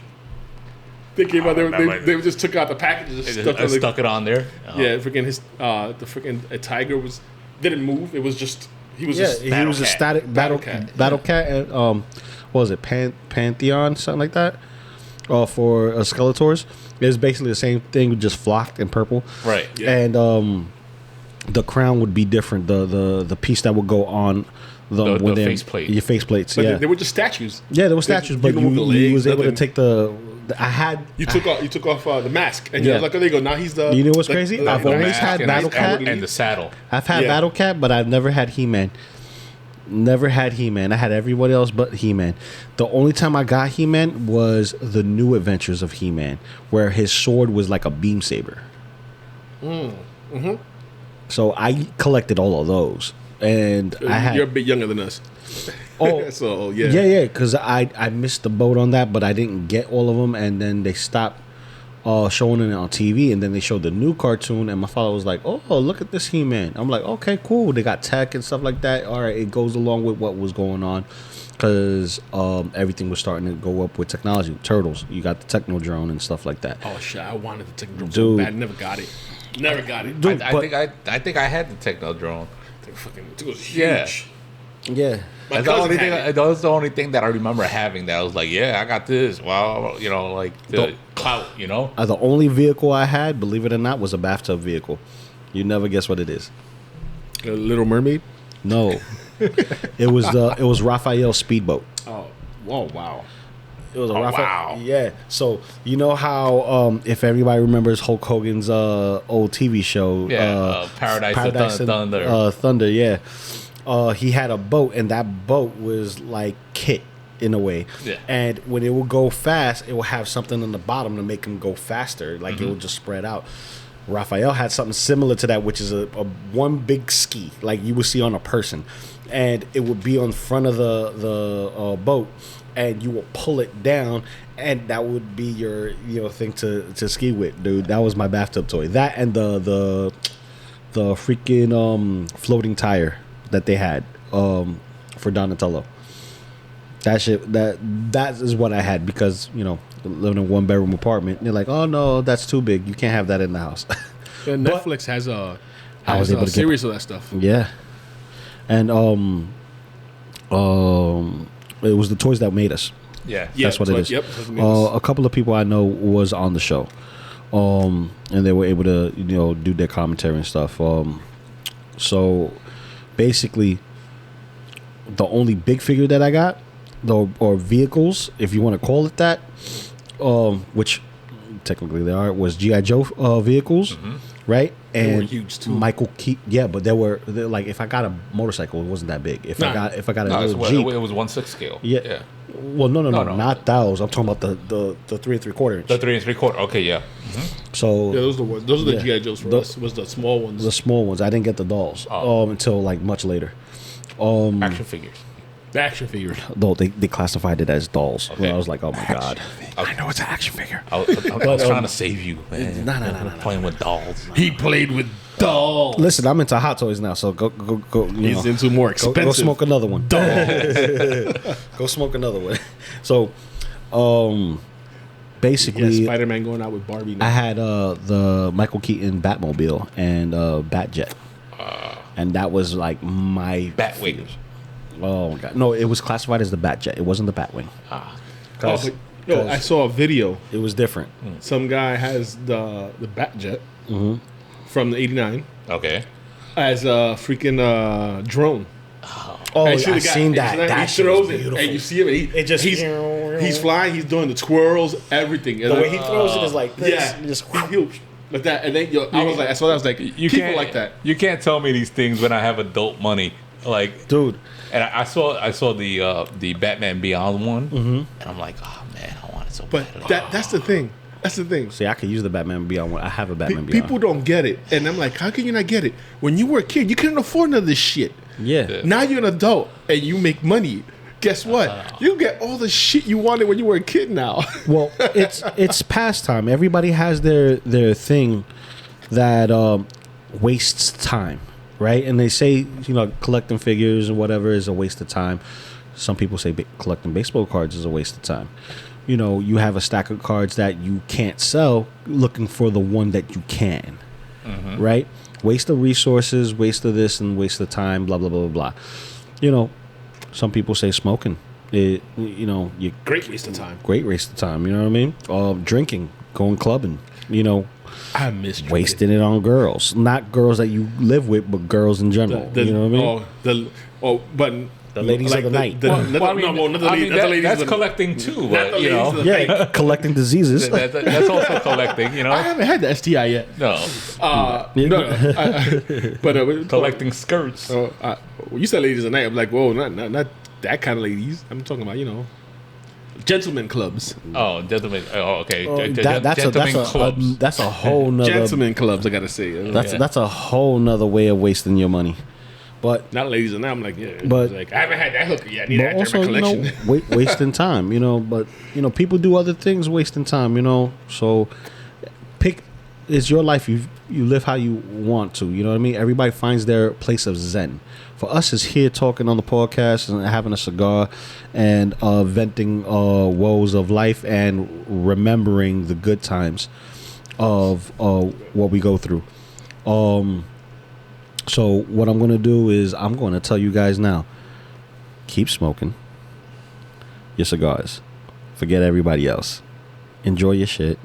They came out, they just took out the package and just Stuck it on there. Yeah, freaking the freaking tiger didn't move. It was just he was just he was a Cat. static battle cat and what was it Pantheon, something like that, for Skeletors. It was basically the same thing, just flocked in purple, Right. Yeah. And the crown would be different. The piece that would go on The when they're- faceplate. your faceplates. But Yeah, they were just statues. yeah, there were statues, but can move the you legs, was able to nothing. take the. I had. You took off the mask, and Yeah. you're like, oh, there you go. Now he's the. You know what's crazy? I've The always mask had and Battle Cat. and the saddle. I've had Yeah. Battle Cat, but I've never had He-Man. Never had He-Man. I had everybody else but He-Man. The only time I got He-Man was the New Adventures of He-Man, where his sword was like a beam saber. So I collected all of those, and I had. You're a bit younger than us. Oh, So yeah. yeah, because I missed the boat on that, but I didn't get all of them, and then they stopped showing it on TV, and then they showed the new cartoon, and my father was like, "Oh, look at this He-Man." I'm like, "Okay, cool. They got tech and stuff like that. All right, it goes along with what was going on." Because everything was starting to go up with technology. Turtles, you got the Techno drone and stuff like that. Oh shit! I wanted the Techno drone so Dude. bad. Never got it. Never got it. Dude, I think I had the Techno drone. It was huge. Yeah. Yeah. My That's the cousin only thing. had it. That was the only thing that I remember having. That I was like, yeah, I got this. Wow, like the clout. The only vehicle I had, believe it or not, was a bathtub vehicle. You never guess what it is. A Little Mermaid. No. it was Raphael's speedboat. Oh wow. It was a wow. Yeah. So you know how if everybody remembers Hulk Hogan's old TV show, Paradise of Thunder. Thunder, yeah. He had a boat, and that boat was like Kit in a way. Yeah. And when it would go fast, it would have something on the bottom to make him go faster. Like it would just spread out. Raphael had something similar to that, which is a one big ski, like you would see on a person, and it would be on front of the boat, and you will pull it down, and that would be your thing to ski with, dude. That was my bathtub toy. That and the freaking floating tire that they had for Donatello. That shit that is what I had because living in a 1-bedroom apartment. And they're like, oh no, that's too big. You can't have that in the house. Yeah, Netflix has a able to series of that stuff. Yeah, and it was the toys that made us. Yeah. That's what it is. Yep. That's what made us. A couple of people I know was on the show, and they were able to do their commentary and stuff. So basically, the only big figure that I got, or vehicles, if you want to call it that, which technically they are, was G.I. Joe vehicles, right? And They were huge too. Michael Keaton, yeah, but they're like if I got a motorcycle, it wasn't that big. If I got a little Jeep, it was 1/6 scale. yeah. Well, no, not those. I'm talking about the 3 3/4 inch. The 3 3/4. Okay, yeah. So Yeah, those are the ones. Those are the Yeah. GI Joes for us. Was the small ones. the small ones, I didn't get the dolls until like much later. Action figures. The action figures. Though they classified it as dolls. Okay. Well, I was like, oh my god. I know it's an action figure. I was trying to save you, man. No. Playing with dolls. He played with dolls. Listen, I'm into hot toys now, so go. He's into more Go expensive. smoke another one. Go smoke another one. So, basically, Yeah, Spider-Man going out with Barbie now. I had the Michael Keaton Batmobile and Batjet, and that was like my Batwing. Oh my god! No, it was classified as the Batjet. It wasn't the Batwing. I saw a video. It was different. Some guy has the Batjet from the '89 Okay. as a freaking drone. Oh, And you see I the guy- seen and that. he That throws shit was it, beautiful. and you see him. And It just- he's flying. He's doing the twirls, everything. The way he throws it is like this. yeah, You just like that. And then I was like, I saw that. I was like, You people can't like that. You can't tell me these things when I have adult money. Like, dude. and I saw the Batman Beyond one, and I'm like, oh man, I want it so But bad. that's the thing. That's the thing. See, I could use the Batman Beyond one. I have a Batman Beyond. People don't get it, and I'm like, how can you not get it? When you were a kid, you couldn't afford none of this shit. Yeah. Now you're an adult and you make money. Guess what? You get all the shit you wanted when you were a kid now. Well, it's pastime. Everybody has their thing that wastes time, right? And they say collecting figures and whatever is a waste of time. Some people say collecting baseball cards is a waste of time. You have a stack of cards that you can't sell, looking for the one that you can, right? Waste of resources, waste of this, and waste of time. Blah blah blah blah blah. Some people say smoking. You Great waste of time. great waste of time. You know what I mean? Drinking, going clubbing. I miss drinking. Wasting it on girls, not girls that you live with, but girls in general. You know what I mean? But The ladies of the night. Not the ladies. That's of the- collecting too. Not the ladies of the night. Yeah, collecting diseases. That's also collecting. I haven't had the STI yet. No, But collecting skirts. when you said ladies of the night, I'm like, whoa, not that kind of ladies. I'm talking about gentlemen clubs. Oh, gentlemen. Oh, okay. That's a whole nother. Gentlemen clubs. I gotta say. That's a whole nother way of wasting your money. But Not ladies of the night. I'm like, yeah. But- like, I haven't had that hooker yet. I need but that also, German collection. wasting time. But people do other things, wasting time. So it's your life. You live how you want to. You know what I mean? Everybody finds their place of zen. For us, is here talking on the podcast and having a cigar and venting woes of life and remembering the good times of what we go through. So what I'm going to do is I'm going to tell you guys now, keep smoking your cigars. Forget everybody else. Enjoy your shit.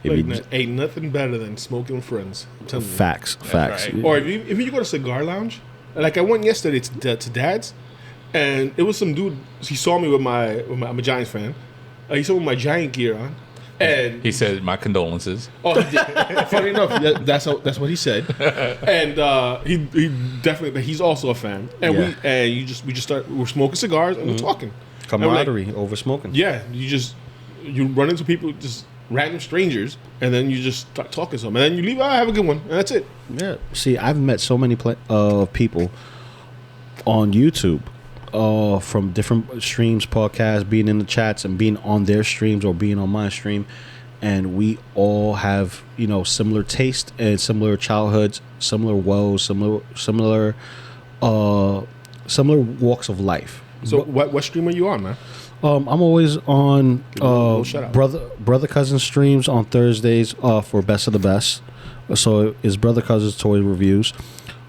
Ain't nothing better than smoking with friends. I'm telling you. Facts. right. Or if you go to Cigar Lounge, like I went yesterday to Dad's, and it was some dude. He saw me with my I'm a Giants fan. He saw me with my Giant gear on, and He said, "My condolences." oh, he did. Funny enough, that's what he said, and he definitely he's also a fan, and Yeah. we just we're smoking cigars and we're talking. Camaraderie over smoking. Yeah, you run into people, just random strangers, and then you just start talking to them, and then you leave. Have a good one, and that's it. Yeah. See, I've met so many people on YouTube from different streams, podcasts, being in the chats and being on their streams or being on my stream, and we all have similar taste and similar childhoods, similar woes, similar walks of life. So what stream are you on, man? I'm always on shout out. brother cousin streams on Thursdays for Best of the Best. So it's Brother Cousin's Toy Reviews.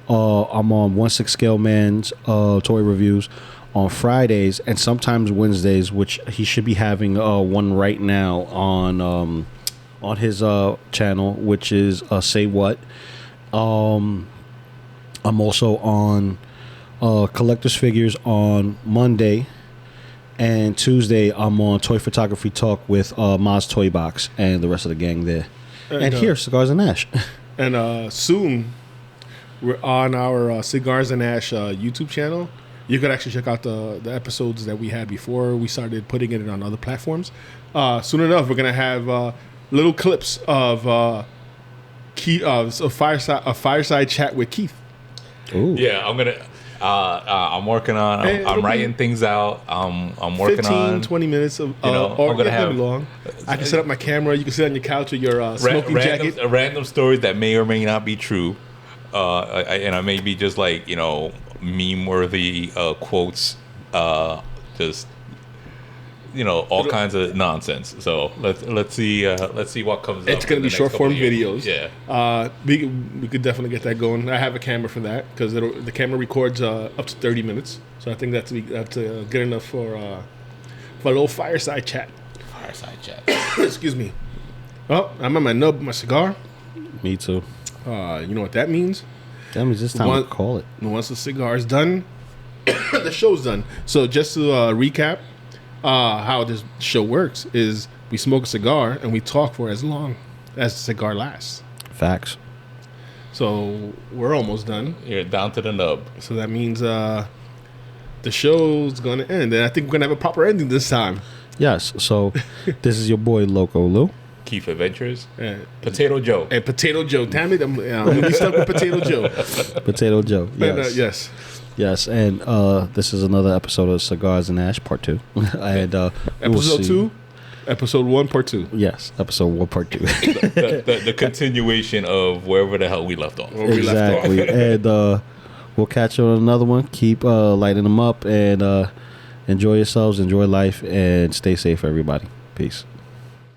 I'm on 1/6 Scale Man's Toy Reviews on Fridays and sometimes Wednesdays, which he should be having one right now on his channel, which is Say What. I'm also on Collector's Figures on Monday. And Tuesday, I'm on Toy Photography Talk with Maz Toy Box and the rest of the gang there. And here, Cigars and Ash. And soon, we're on our Cigars and Ash YouTube channel. You could actually check out the episodes that we had before we started putting it on other platforms. Soon enough, we're gonna have little clips of a fireside chat with Keith. Ooh. Yeah, I'm gonna. I'm working on. I'm writing things out. I'm working 15, 20 minutes of. I'm gonna have long. I can set up my camera. You can sit on your couch with your smoking jacket. Random stories that may or may not be true, and I may be just like meme-worthy quotes, just all kinds of nonsense. So let's see what comes. It's up gonna in be the next short form couple of videos. years. Yeah. We could definitely get that going. I have a camera for that because the camera records up to 30 minutes. So I think that's good enough for a little fireside chat. Fireside chat. Excuse me. Oh, I'm on my nub, my cigar. Me too. You know what that means? That means it's time to call it. Once the cigar is done, the show's done. So just to recap, how this show works is we smoke a cigar and we talk for as long as the cigar lasts. Facts. So we're almost done. You're down to the nub. So that means the show's gonna end, and I think we're gonna have a proper ending this time. Yes. So this is your boy Loco Lou. Keith Adventures. And Potato Joe. Potato Joe. Damn it, I'm gonna be stuck with Potato Joe. Potato Joe. And, Yes. yes. Yes. And this is another episode of Cigars and Ash Part 2. And Episode 2. Episode 1, Part 2. Yes. Episode 1, Part 2. the continuation of wherever the hell we left off. Where we left off. Exactly. And we'll catch you on another one. Keep lighting them up and enjoy yourselves, enjoy life, and stay safe, everybody. Peace.